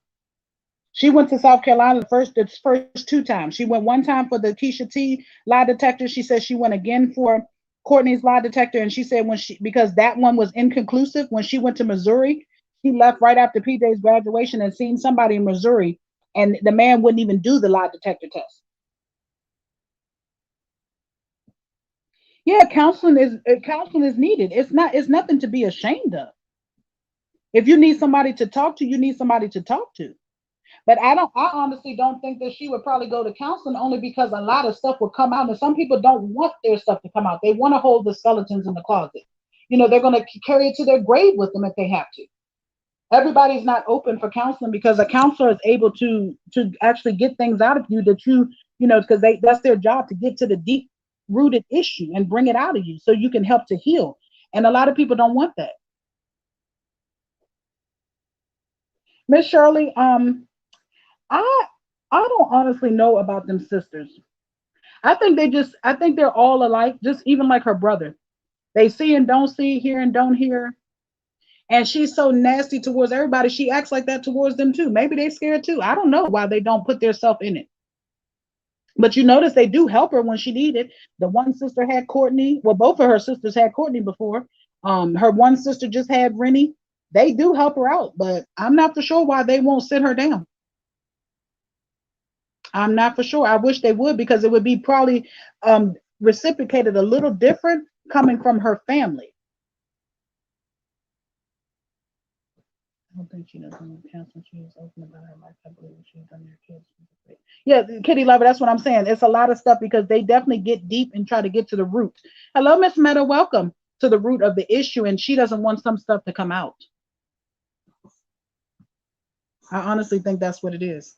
She went to South Carolina the first two times. She went one time for the Keisha T lie detector. She said she went again for Courtney's lie detector, and she said when she because that one was inconclusive when she went to Missouri, she left right after PJ's graduation and seen somebody in Missouri, and the man wouldn't even do the lie detector test. Yeah, counseling is needed. It's nothing to be ashamed of. If you need somebody to talk to, you need somebody to talk to. But I honestly don't think that she would probably go to counseling only because a lot of stuff will come out. And some people don't want their stuff to come out. They want to hold the skeletons in the closet. They're going to carry it to their grave with them if they have to. Everybody's not open for counseling because a counselor is able to actually get things out of you that because that's their job to get to the deep rooted issue and bring it out of you so you can help to heal. And a lot of people don't want that. Miss Shirley, I I don't honestly know about them sisters. I think they're all alike, just even like her brother. They see and don't see, hear and don't hear. And she's so nasty towards everybody. She acts like that towards them too. Maybe they scared too. I don't know why they don't put themselves in it. But you notice they do help her when she needed. The one sister had Courtney. Well, both of her sisters had Courtney before. Her one sister just had Rennie. They do help her out, but I'm not for sure why they won't sit her down. I'm not for sure. I wish they would because it would be probably reciprocated a little different coming from her family. I don't think she does want to counsel. She is open about her life. I believe she's done her kids. Yeah, Kitty Lover, that's what I'm saying. It's a lot of stuff because they definitely get deep and try to get to the root. Hello, Miss Meta. Welcome to the root of the issue, and she doesn't want some stuff to come out. I honestly think that's what it is.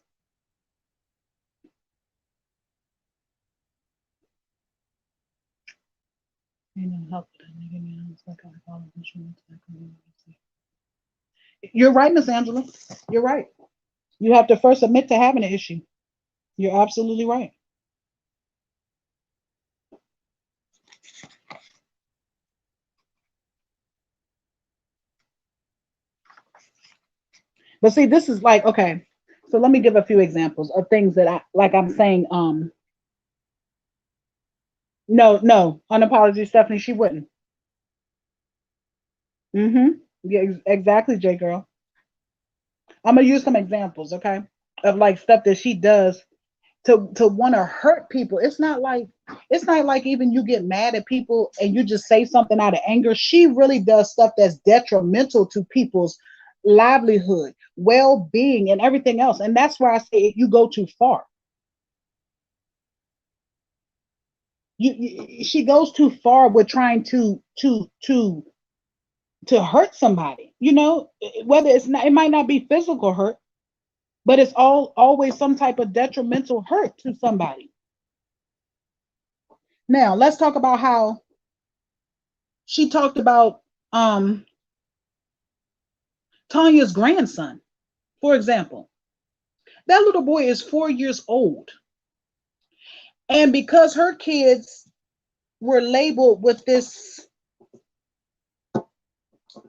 You're right, Miss Angela. You're right. You have to first admit to having an issue. You're absolutely right. But see, this is like, okay, so let me give a few examples of things that I like I'm saying, no, no, unapology, Stephanie, she wouldn't. Mm-hmm. Yeah, exactly, J girl. I'm gonna use some examples, okay, of like stuff that she does to want to hurt people. It's not like even you get mad at people and you just say something out of anger. She really does stuff that's detrimental to people's livelihood, well-being, and everything else. And that's why I say you go too far. She goes too far with trying to hurt somebody. You know, whether it's not, it might not be physical hurt, but it's always some type of detrimental hurt to somebody. Now let's talk about how she talked about um Tanya's grandson, for example. That little boy is 4 years old. And because her kids were labeled with this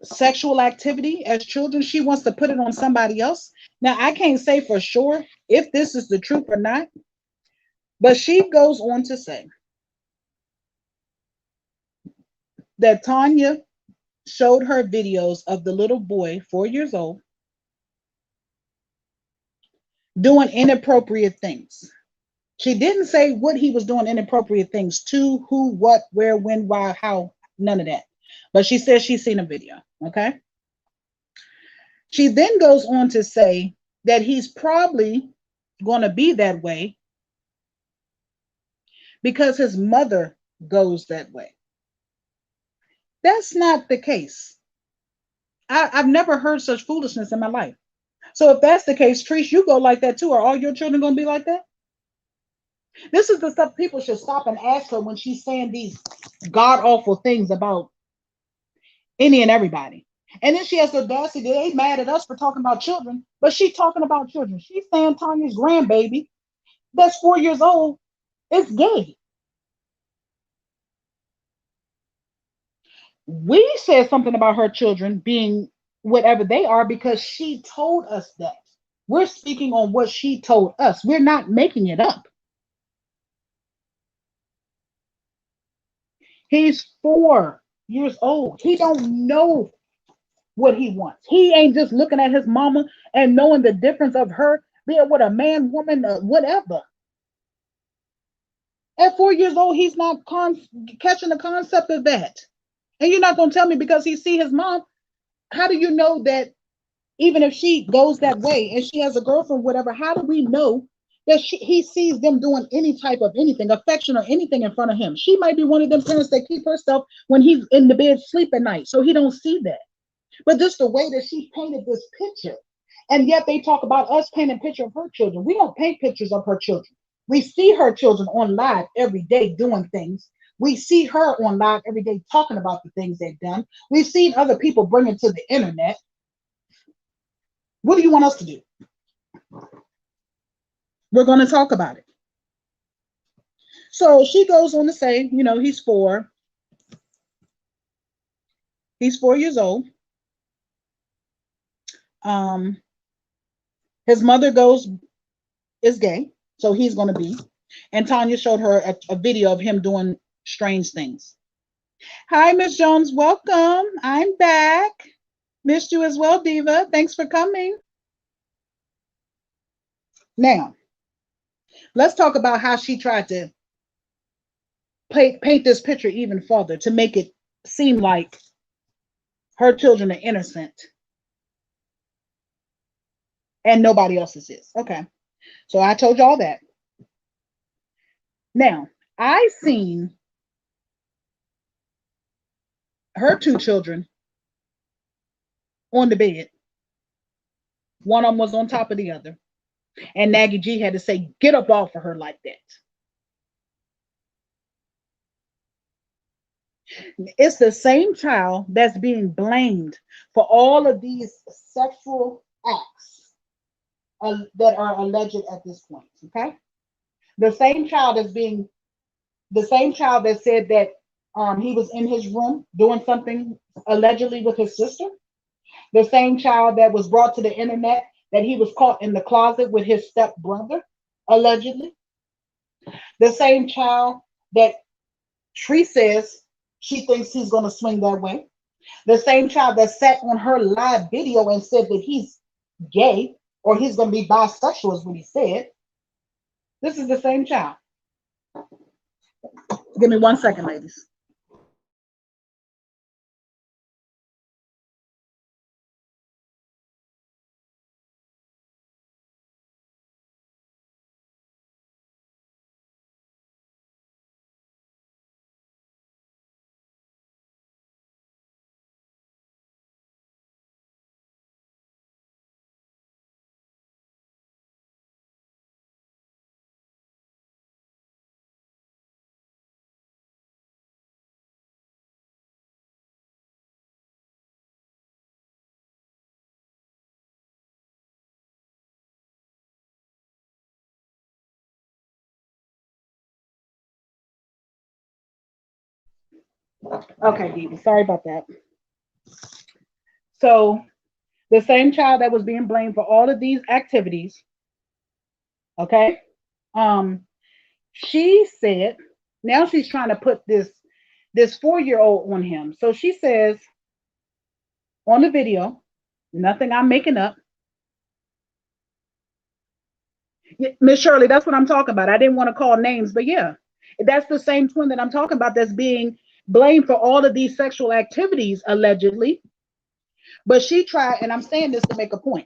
sexual activity as children, she wants to put it on somebody else. Now, I can't say for sure if this is the truth or not, but she goes on to say that Tanya showed her videos of the little boy, 4 years old, doing inappropriate things. She didn't say what he was doing inappropriate things to, who, what, where, when, why, how, none of that. But she says she's seen a video. Okay. She then goes on to say that he's probably going to be that way because his mother goes that way. That's not the case. I've never heard such foolishness in my life. So if that's the case, Trish, you go like that too. Are all your children going to be like that? This is the stuff people should stop and ask her when she's saying these god awful things about any and everybody. And then she has the audacity, they mad at us for talking about children, but she's talking about children. She's saying Tanya's grandbaby that's 4 years old is gay. We said something about her children being whatever they are because she told us that. We're speaking on what she told us. We're not making it up. He's 4 years old. He don't know what he wants. He ain't just looking at his mama and knowing the difference of her being with a man, woman, whatever. At 4 years old, he's not catching the concept of that. And you're not going to tell me because he see his mom. How do you know that even if she goes that way and she has a girlfriend, whatever, how do we know that he sees them doing any type of anything, affection or anything in front of him? She might be one of them parents that keep herself when he's in the bed sleep at night, so he don't see that. But just the way that she painted this picture, and yet they talk about us painting a picture of her children. We don't paint pictures of her children. We see her children on live every day doing things. We see her on live every day talking about the things they've done. We've seen other people bring it to the internet. What do you want us to do? We're going to talk about it. So she goes on to say, you know, he's 4. He's 4 years old. His mother is gay, so he's going to be. And Tanya showed her a video of him doing strange things. Hi, Miss Jones. Welcome. I'm back. Missed you as well, Diva. Thanks for coming. Now, let's talk about how she tried to paint this picture even further to make it seem like her children are innocent and nobody else's is. Okay. So I told y'all that. Now, I seen her 2 children on the bed. One of them was on top of the other. And Nagy G had to say, get up off of her like that. It's the same child that's being blamed for all of these sexual acts that are alleged at this point. Okay. The same child that said that he was in his room doing something allegedly with his sister. The same child that was brought to the internet that he was caught in the closet with his stepbrother, allegedly. The same child that Tree says she thinks he's going to swing that way. The same child that sat on her live video and said that he's gay or he's going to be bisexual is what he said. This is the same child. Give me 1 second, ladies. Okay, Diva, sorry about that. So the same child that was being blamed for all of these activities, okay, she said, now she's trying to put this 4-year-old on him. So she says on the video, nothing I'm making up. Miss Shirley, that's what I'm talking about. I didn't want to call names, but yeah, that's the same twin that I'm talking about that's being blamed for all of these sexual activities, allegedly. But she tried, and I'm saying this to make a point.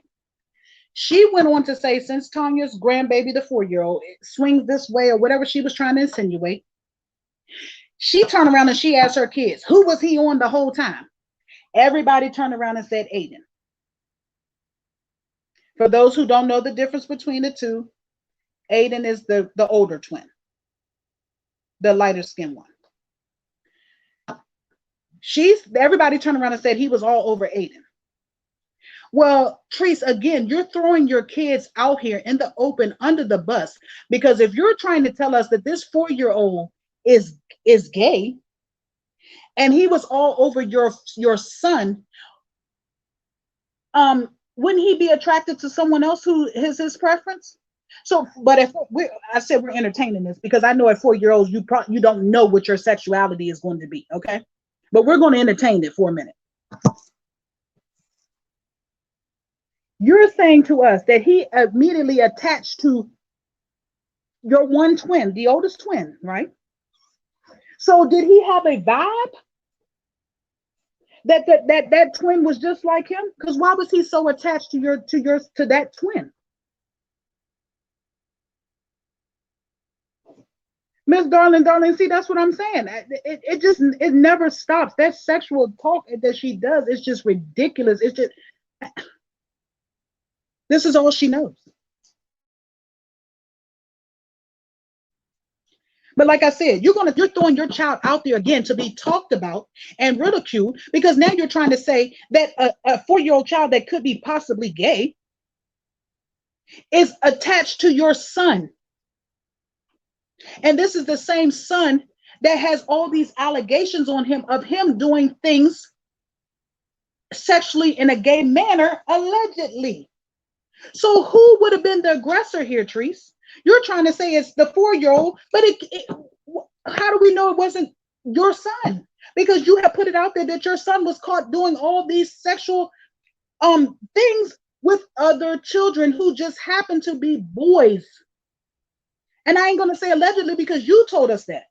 She went on to say, since Tanya's grandbaby, the 4-year-old, swings this way or whatever she was trying to insinuate, she turned around and she asked her kids, who was he on the whole time? Everybody turned around and said Aiden. For those who don't know the difference between the two, Aiden is the older twin, the lighter skinned one. Everybody turned around and said he was all over Aiden. Well, Treese, again, you're throwing your kids out here in the open under the bus, because if you're trying to tell us that this 4-year-old is gay and he was all over your son, wouldn't he be attracted to someone else who is his preference? So, but I said we're entertaining this because I know at 4-year-olds you don't know what your sexuality is going to be, okay? But we're going to entertain it for a minute. You're saying to us that he immediately attached to your one twin, the oldest twin, right? So did he have a vibe that twin was just like him? Because why was he so attached to that twin? Miss Darling, see, that's what I'm saying. It never stops. That sexual talk that she does is just ridiculous. It's just, this is all she knows. But like I said, you're throwing your child out there again to be talked about and ridiculed, because now you're trying to say that a 4-year-old child that could be possibly gay is attached to your son. And this is the same son that has all these allegations on him of him doing things sexually in a gay manner, allegedly. So who would have been the aggressor here, Treese? You're trying to say it's the 4-year-old, but how do we know it wasn't your son? Because you have put it out there that your son was caught doing all these sexual things with other children who just happen to be boys. And I ain't going to say allegedly because you told us that.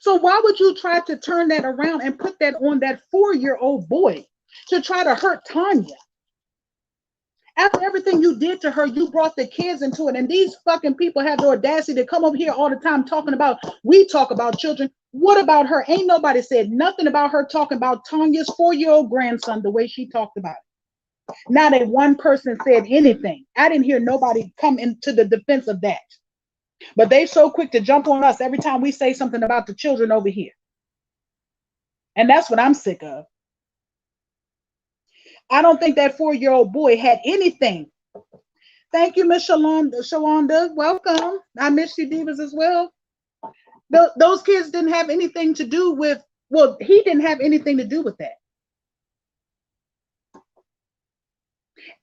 So why would you try to turn that around and put that on that 4-year-old boy to try to hurt Tanya? After everything you did to her, you brought the kids into it. And these fucking people have the audacity to come over here all the time talking about, we talk about children. What about her? Ain't nobody said nothing about her talking about Tanya's 4-year-old grandson the way she talked about it. Not that one person said anything. I didn't hear nobody come into the defense of that. But they so quick to jump on us every time we say something about the children over here. And that's what I'm sick of. I don't think that 4-year-old boy had anything. Thank you, Miss Shalonda. Welcome. I miss you, Divas, as well. Those kids didn't have anything to do with, well, he didn't have anything to do with that.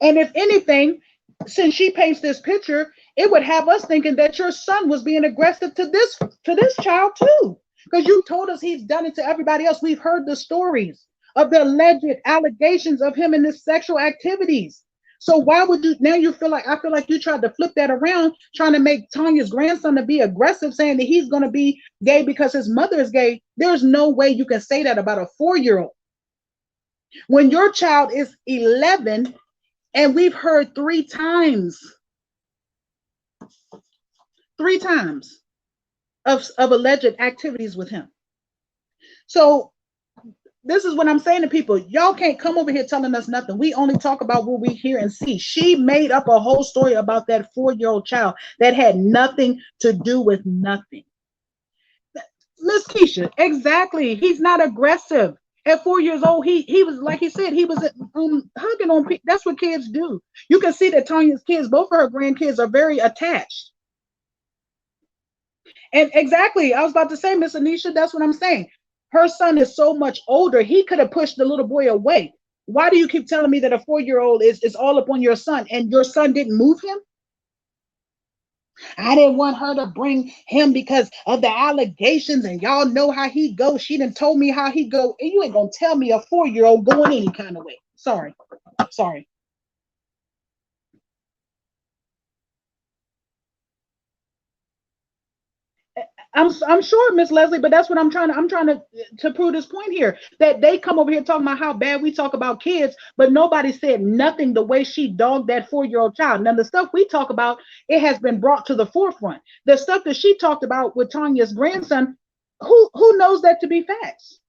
And if anything, since she paints this picture, it would have us thinking that your son was being aggressive to this child too. Because you told us he's done it to everybody else. We've heard the stories of the alleged allegations of him in his sexual activities. So why would you, now you feel like, I feel like you tried to flip that around, trying to make Tanya's grandson to be aggressive, saying that he's going to be gay because his mother is gay. There's no way you can say that about a 4-year-old. When your child is 11, and we've heard 3 times of alleged activities with him. So this is what I'm saying to people. Y'all can't come over here telling us nothing. We only talk about what we hear and see. She made up a whole story about that 4-year-old child that had nothing to do with nothing. Miss Keisha, exactly. He's not aggressive. At 4 years old, he was, like he said, he was hugging on people. That's what kids do. You can see that Tanya's kids, both of her grandkids, are very attached. And exactly, I was about to say, Miss Anisha, that's what I'm saying. Her son is so much older. He could have pushed the little boy away. Why do you keep telling me that a 4-year-old is all up on your son and your son didn't move him? I didn't want her to bring him because of the allegations, and y'all know how he goes. She done told me how he go, and you ain't gonna tell me a 4-year-old going any kind of way. Sorry. I'm sure, Miss Leslie, but that's what I'm trying to prove this point here, that they come over here talking about how bad we talk about kids, but nobody said nothing the way she dogged that 4-year-old child. Now the stuff we talk about, it has been brought to the forefront. The stuff that she talked about with Tanya's grandson, who knows that to be facts?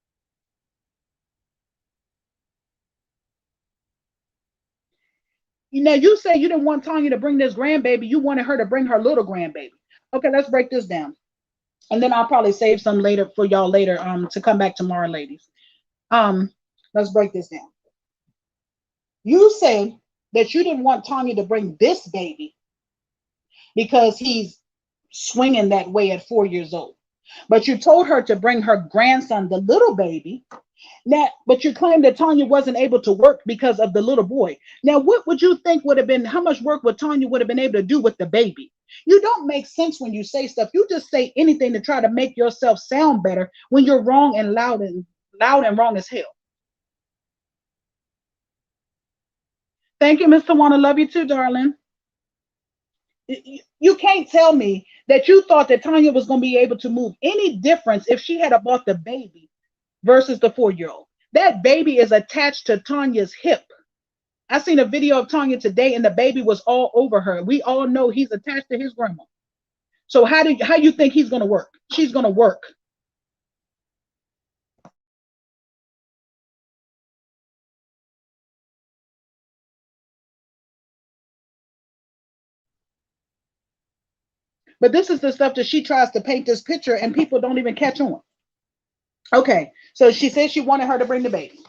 Now you say you didn't want Tanya to bring this grandbaby, you wanted her to bring her little grandbaby. Okay, let's break this down. And then I'll probably save some later for y'all later to come back tomorrow, ladies. Let's break this down. You say that you didn't want Tanya to bring this baby because he's swinging that way at 4 years old. But you told her to bring her grandson, the little baby. Now, but you claim that Tanya wasn't able to work because of the little boy. Now, what would you think would have been, how much work would Tanya would have been able to do with the baby? You don't make sense when you say stuff. You just say anything to try to make yourself sound better when you're wrong and loud and wrong as hell. Thank you, Mr. Wanna. Love you too, darling. You can't tell me that you thought that Tanya was going to be able to move any difference if she had bought the baby versus the 4-year-old. That baby is attached to Tanya's hip. I seen a video of Tanya today and the baby was all over her. We all know he's attached to his grandma. So how you think he's going to work? She's going to work. But this is the stuff that she tries to paint this picture and people don't even catch on. Okay, so she said she wanted her to bring the baby.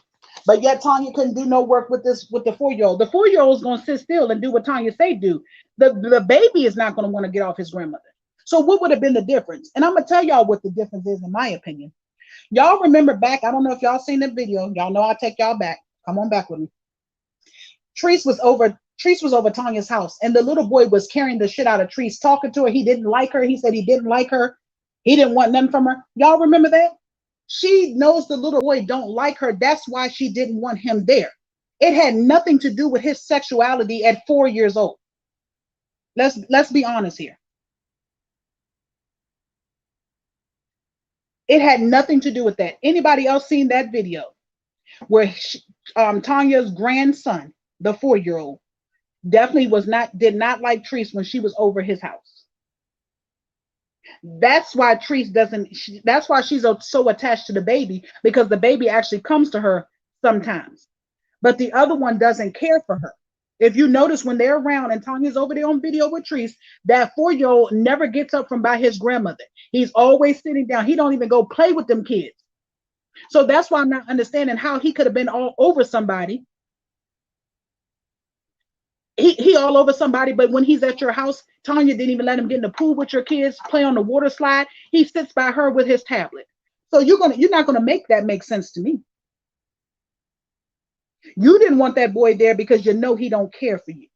But yet Tanya couldn't do no work with this with the 4-year-old. The 4-year-old is gonna sit still and do what Tanya say do. The baby is not gonna want to get off his grandmother. So what would have been the difference? And I'm gonna tell y'all what the difference is, in my opinion. Y'all remember back, I don't know if y'all seen the video. Y'all know I'll take y'all back. Come on back with me. Treese was over Tanya's house, and the little boy was carrying the shit out of Treese, talking to her. He didn't like her. He said he didn't like her. He didn't want nothing from her. Y'all remember that? She knows the little boy don't like her. That's why she didn't want him there. It had nothing to do with his sexuality at 4 years old. Let's be honest here. It had nothing to do with that. Anybody else seen that video where Tanya's grandson, the 4-year-old, definitely did not like Treese when she was over his house. That's why Treese doesn't. That's why she's so attached to the baby, because the baby actually comes to her sometimes, but the other one doesn't care for her. If you notice, when they're around and Tanya's over there on video with Treese, that 4-year-old never gets up from by his grandmother. He's always sitting down. He don't even go play with them kids. So that's why I'm not understanding how he could have been all over somebody. He all over somebody, but when he's at your house, Tanya didn't even let him get in the pool with your kids, play on the water slide. He sits by her with his tablet. So you're not gonna make that make sense to me. You didn't want that boy there because you know he don't care for you.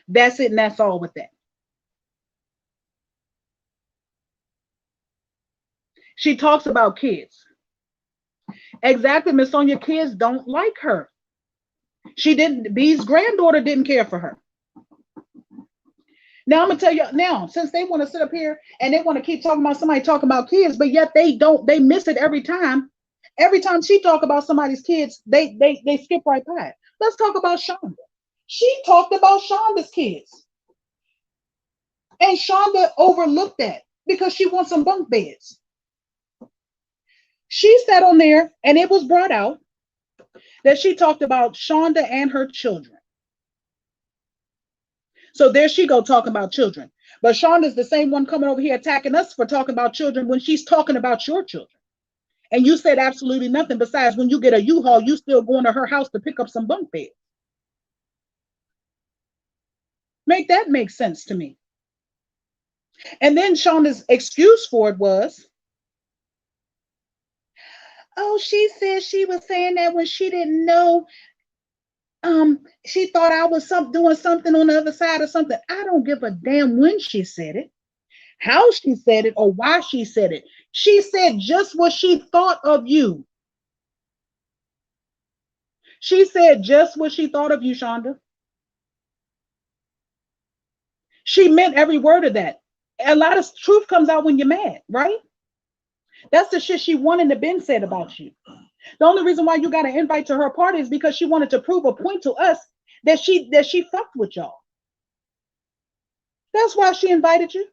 That's it, and that's all with that. She talks about kids. Exactly, Miss Sonia, kids don't like her. She didn't, B's granddaughter didn't care for her. Now I'm gonna tell you now, since they want to sit up here and they want to keep talking about somebody talking about kids, but yet they miss it every time. Every time she talk about somebody's kids, they skip right by it. Let's talk about Shonda. She talked about Shonda's kids. And Shonda overlooked that because she wants some bunk beds. She sat on there and it was brought out that she talked about Shonda and her children. So there she go talking about children. But Shonda's the same one coming over here attacking us for talking about children when she's talking about your children. And you said absolutely nothing besides when you get a U-Haul, you still going to her house to pick up some bunk beds. Make that make sense to me. And then Shonda's excuse for it was, oh, she said she was saying that when she didn't know, she thought I was doing something on the other side or something. I don't give a damn when she said it, how she said it, or why she said it. She said just what she thought of you. She said just what she thought of you, Shonda. She meant every word of that. A lot of truth comes out when you're mad, right? That's the shit she wanted to been said about you. The only reason why you got an invite to her party is because she wanted to prove a point to us that she fucked with y'all. That's why she invited you.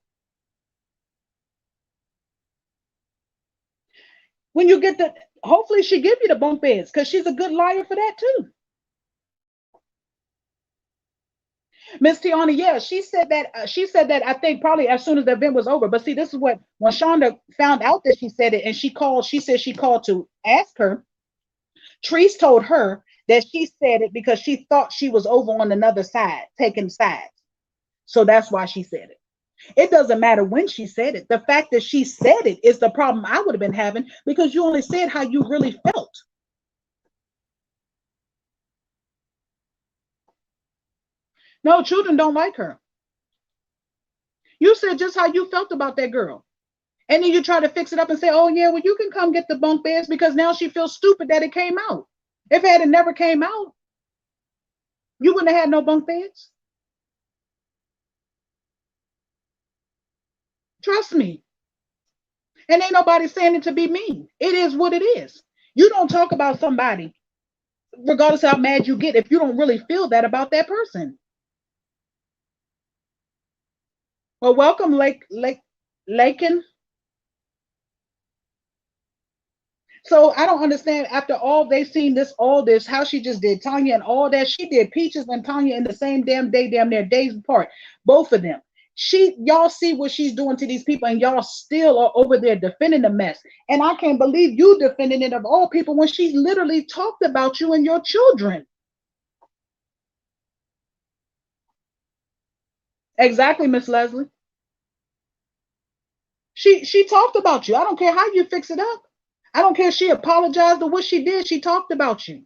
When you get the, hopefully she give you the bunk beds, because she's a good liar for that too. Miss Tiana, yeah, she said that I think probably as soon as the event was over. But see, this is what, when Shonda found out that she said it and she said she called to ask her, Treese told her that she said it because she thought she was over on another side, taking sides. So that's why she said it. It doesn't matter when she said it. The fact that she said it is the problem I would have been having, because you only said how you really felt. No, children don't like her. You said just how you felt about that girl. And then you try to fix it up and say, oh yeah, well, you can come get the bunk beds, because now she feels stupid that it came out. If it had never came out, you wouldn't have had no bunk beds. Trust me. And ain't nobody saying it to be mean. It is what it is. You don't talk about somebody, regardless of how mad you get, if you don't really feel that about that person. Well, welcome, Lakin. So I don't understand, after all they've seen all this, how she just did Tanya and all that. She did Peaches and Tanya in the same damn day, damn near days apart. Both of them. Y'all see what she's doing to these people, and y'all still are over there defending the mess. And I can't believe you defending it of all people when she literally talked about you and your children. Exactly, Miss Leslie. She talked about you. I don't care how you fix it up. I don't care if she apologized or what she did. She talked about you.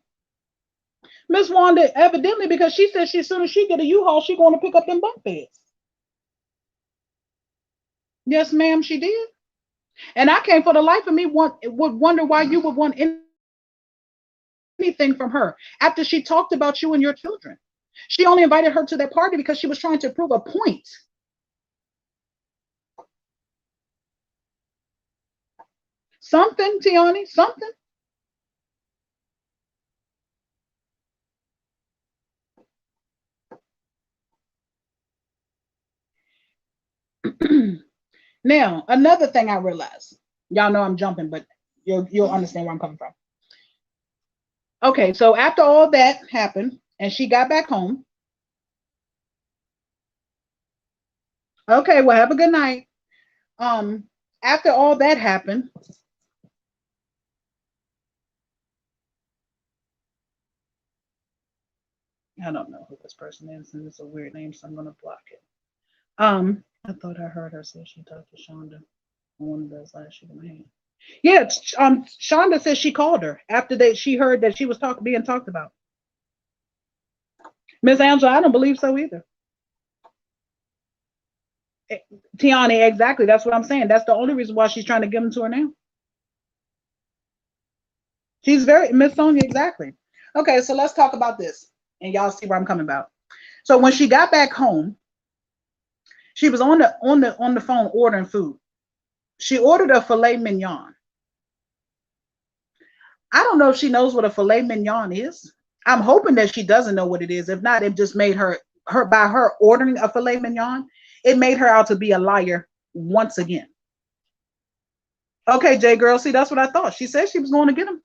Miss Wanda, evidently, because she said as soon as she get a U-Haul, she going to pick up them bunk beds. Yes, ma'am, she did. And I can't for the life of me would wonder why you would want anything from her after she talked about you and your children. She only invited her to that party because she was trying to prove a point. Something, Tiani, something. Now, another thing I realized, y'all know I'm jumping, but you'll understand where I'm coming from. Okay, so after all that happened and she got back home, okay, well, have a good night. After all that happened, I don't know who this person is, and it's a weird name, so I'm gonna block it. I thought I heard her say she talked to Shonda on one of those last shoot in my hand. Yeah, Shonda says she called her after she heard that she was being talked about. Miss Angela, I don't believe so either. Tiani, exactly. That's what I'm saying. That's the only reason why she's trying to give them to her now. She's very Miss Sonia, exactly. Okay, so let's talk about this, and y'all see where I'm coming about. So when she got back home, she was on the phone ordering food. She ordered a filet mignon. I don't know if she knows what a filet mignon is. I'm hoping that she doesn't know what it is. If not, it just made her by her ordering a filet mignon, it made her out to be a liar once again. Okay, J girl, see, that's what I thought. She said she was going to get him.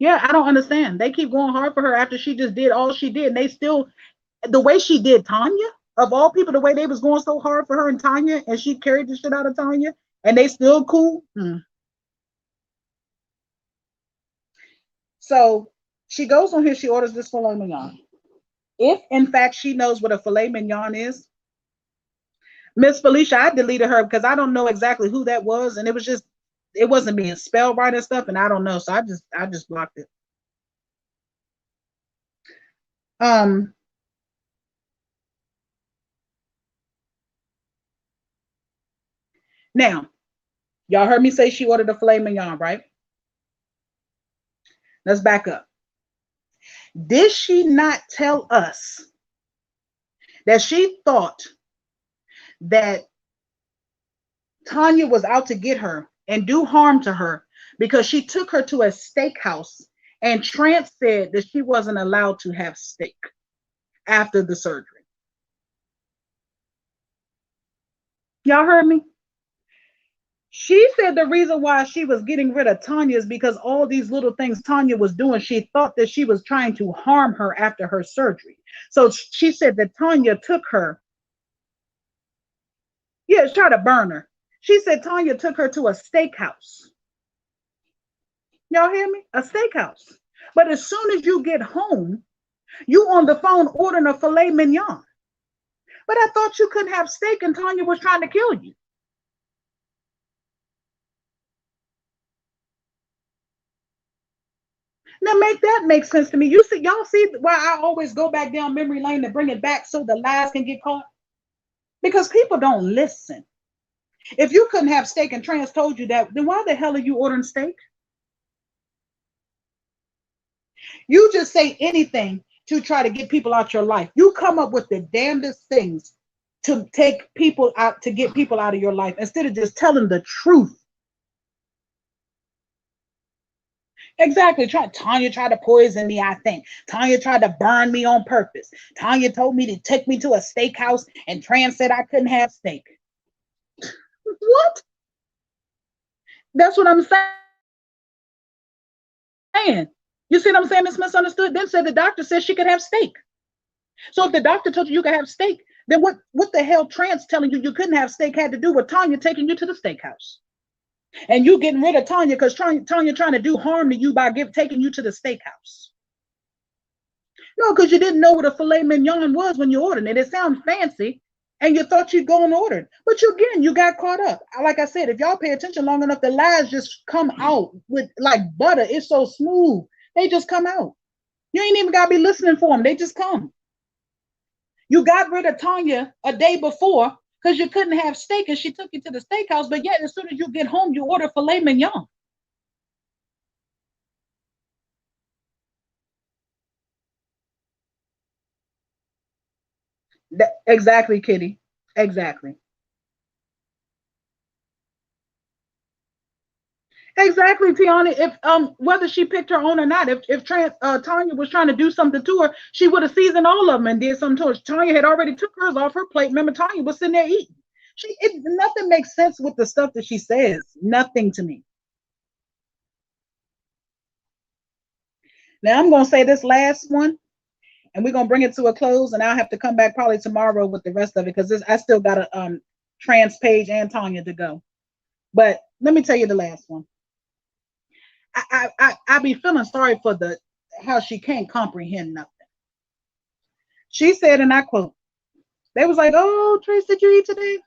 Yeah, I don't understand. They keep going hard for her after she just did all she did. And they still, the way she did Tanya, of all people, the way they was going so hard for her and Tanya, and she carried the shit out of Tanya, and they still cool. So she goes on here, she orders this filet mignon. If in fact she knows what a filet mignon is, Miss Felicia, I deleted her because I don't know exactly who that was, and it wasn't being spelled right and stuff, and I don't know, so I just blocked it. Now, y'all heard me say she ordered a filet mignon, right? Let's back up. Did she not tell us that she thought that Tanya was out to get her and do harm to her because she took her to a steakhouse and Trance said that she wasn't allowed to have steak after the surgery? Y'all heard me? She said the reason why she was getting rid of Tanya is because all these little things Tanya was doing, she thought that she was trying to harm her after her surgery. So she said that Tanya took her, yeah, try to burn her. She said Tanya took her to a steakhouse. Y'all hear me? A steakhouse. But as soon as you get home, you on the phone ordering a filet mignon. But I thought you couldn't have steak and Tanya was trying to kill you. Now make that make sense to me. Y'all see why I always go back down memory lane to bring it back so the lies can get caught? Because people don't listen. If you couldn't have steak and Trans told you that, then why the hell are you ordering steak? You just say anything to try to get people out your life. You come up with the damnedest things to take people out, to get people out of your life instead of just telling the truth. Exactly. Tanya tried to poison me, I think. Tanya tried to burn me on purpose. Tanya told me to take me to a steakhouse and Trans said I couldn't have steak. What? That's what I'm saying. You see what I'm saying? It's misunderstood. Then said the doctor said she could have steak. So if the doctor told you you could have steak, then what the hell trans telling you couldn't have steak had to do with Tanya taking you to the steakhouse? And you getting rid of Tanya because Tanya trying to do harm to you by taking you to the steakhouse. No, because you didn't know what a filet mignon was when you ordered it. It sounds fancy, and you thought you'd go and order it. But you got caught up. Like I said, if y'all pay attention long enough, the lies just come out with like butter. It's so smooth. They just come out. You ain't even got to be listening for them. They just come. You got rid of Tanya a day before because you couldn't have steak and she took you to the steakhouse. But yet, as soon as you get home, you order filet mignon. Exactly, Kitty. Exactly. Exactly, Tiana. If whether she picked her own or not, if Tanya was trying to do something to her, she would have seasoned all of them and did something to her. Tanya had already took hers off her plate. Remember, Tanya was sitting there eating. Nothing makes sense with the stuff that she says. Nothing to me. Now I'm gonna say this last one, and we're gonna bring it to a close, and I'll have to come back probably tomorrow with the rest of it because I still got a trans page and Tanya to go. But let me tell you the last one. I be feeling sorry for how she can't comprehend nothing. She said, and I quote, they was like, "Oh, Trace, did you eat today?"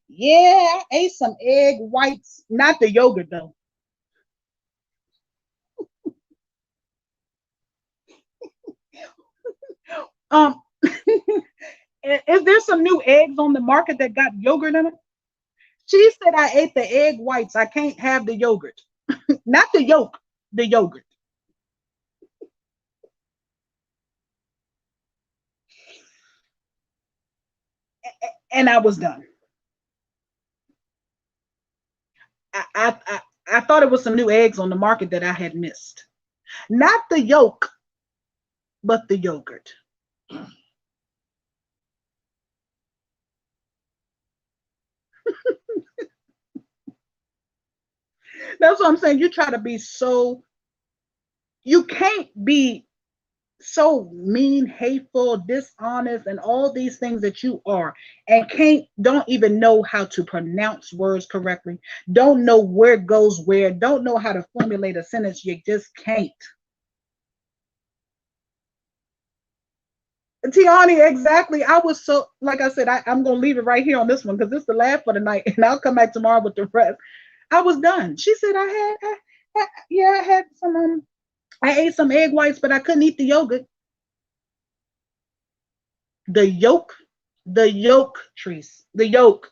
Yeah, I ate some egg whites, not the yogurt though. Um, is there some new eggs on the market that got yogurt in them? She said, "I ate the egg whites. I can't have the yogurt, not the yolk, the yogurt." And I was done. I thought it was some new eggs on the market that I had missed. Not the yolk, but the yogurt. That's what I'm saying. You try to be so, you can't be so mean, hateful, dishonest, and all these things that you are, and don't even know how to pronounce words correctly, don't know where goes where, don't know how to formulate a sentence. You just can't. Tiani, exactly. I was so, like I said, I'm gonna leave it right here on this one because it's the last for the night, and I'll come back tomorrow with the rest. I was done. She said yeah, I had some I ate some egg whites, but I couldn't eat the yogurt. The yolk, the yolk, Trees, the yolk.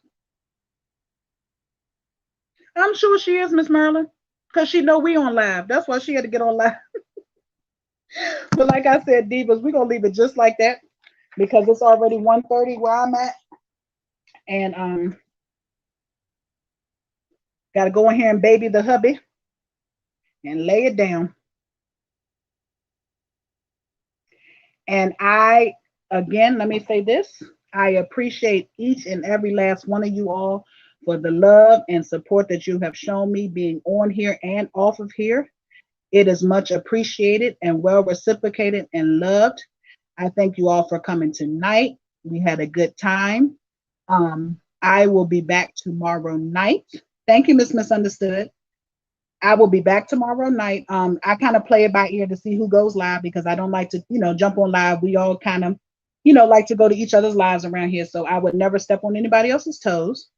I'm sure she is, Miss Merlin, because she know we on live. That's why she had to get on live. But like I said, divas, we're gonna leave it just like that because it's already 1:30 where I'm at, and gotta go in here and baby the hubby and lay it down. And again, let me say this. I appreciate each and every last one of you all for the love and support that you have shown me being on here and off of here. It is much appreciated and well reciprocated and loved. I thank you all for coming tonight. We had a good time. I will be back tomorrow night. Thank you, Miss Misunderstood. I will be back tomorrow night. I kind of play it by ear to see who goes live because I don't like to, jump on live. We all kind of, like to go to each other's lives around here. So I would never step on anybody else's toes.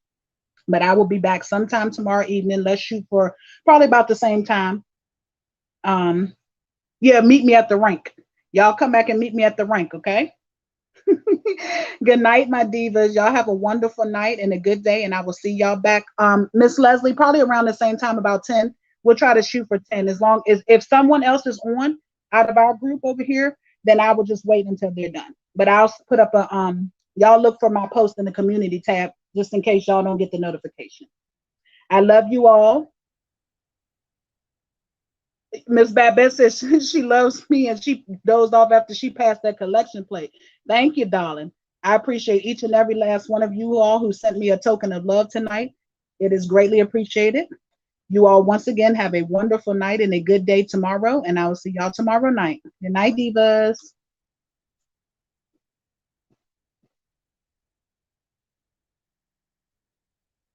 But I will be back sometime tomorrow evening. Let's shoot for probably about the same time. Yeah, meet me at the rank. Y'all come back and meet me at the rank, okay? Good night, my divas. Y'all have a wonderful night and a good day, and I will see y'all back. Miss Leslie, probably around the same time, about 10. We'll try to shoot for 10. As long as if someone else is on out of our group over here, then I will just wait until they're done. But I'll put up y'all look for my post in the community tab just in case y'all don't get the notification. I love you all. Miss Babette says she loves me and she dozed off after she passed that collection plate. Thank you, darling. I appreciate each and every last one of you all who sent me a token of love tonight. It is greatly appreciated. You all once again have a wonderful night and a good day tomorrow, and I will see y'all tomorrow night. Good night, divas.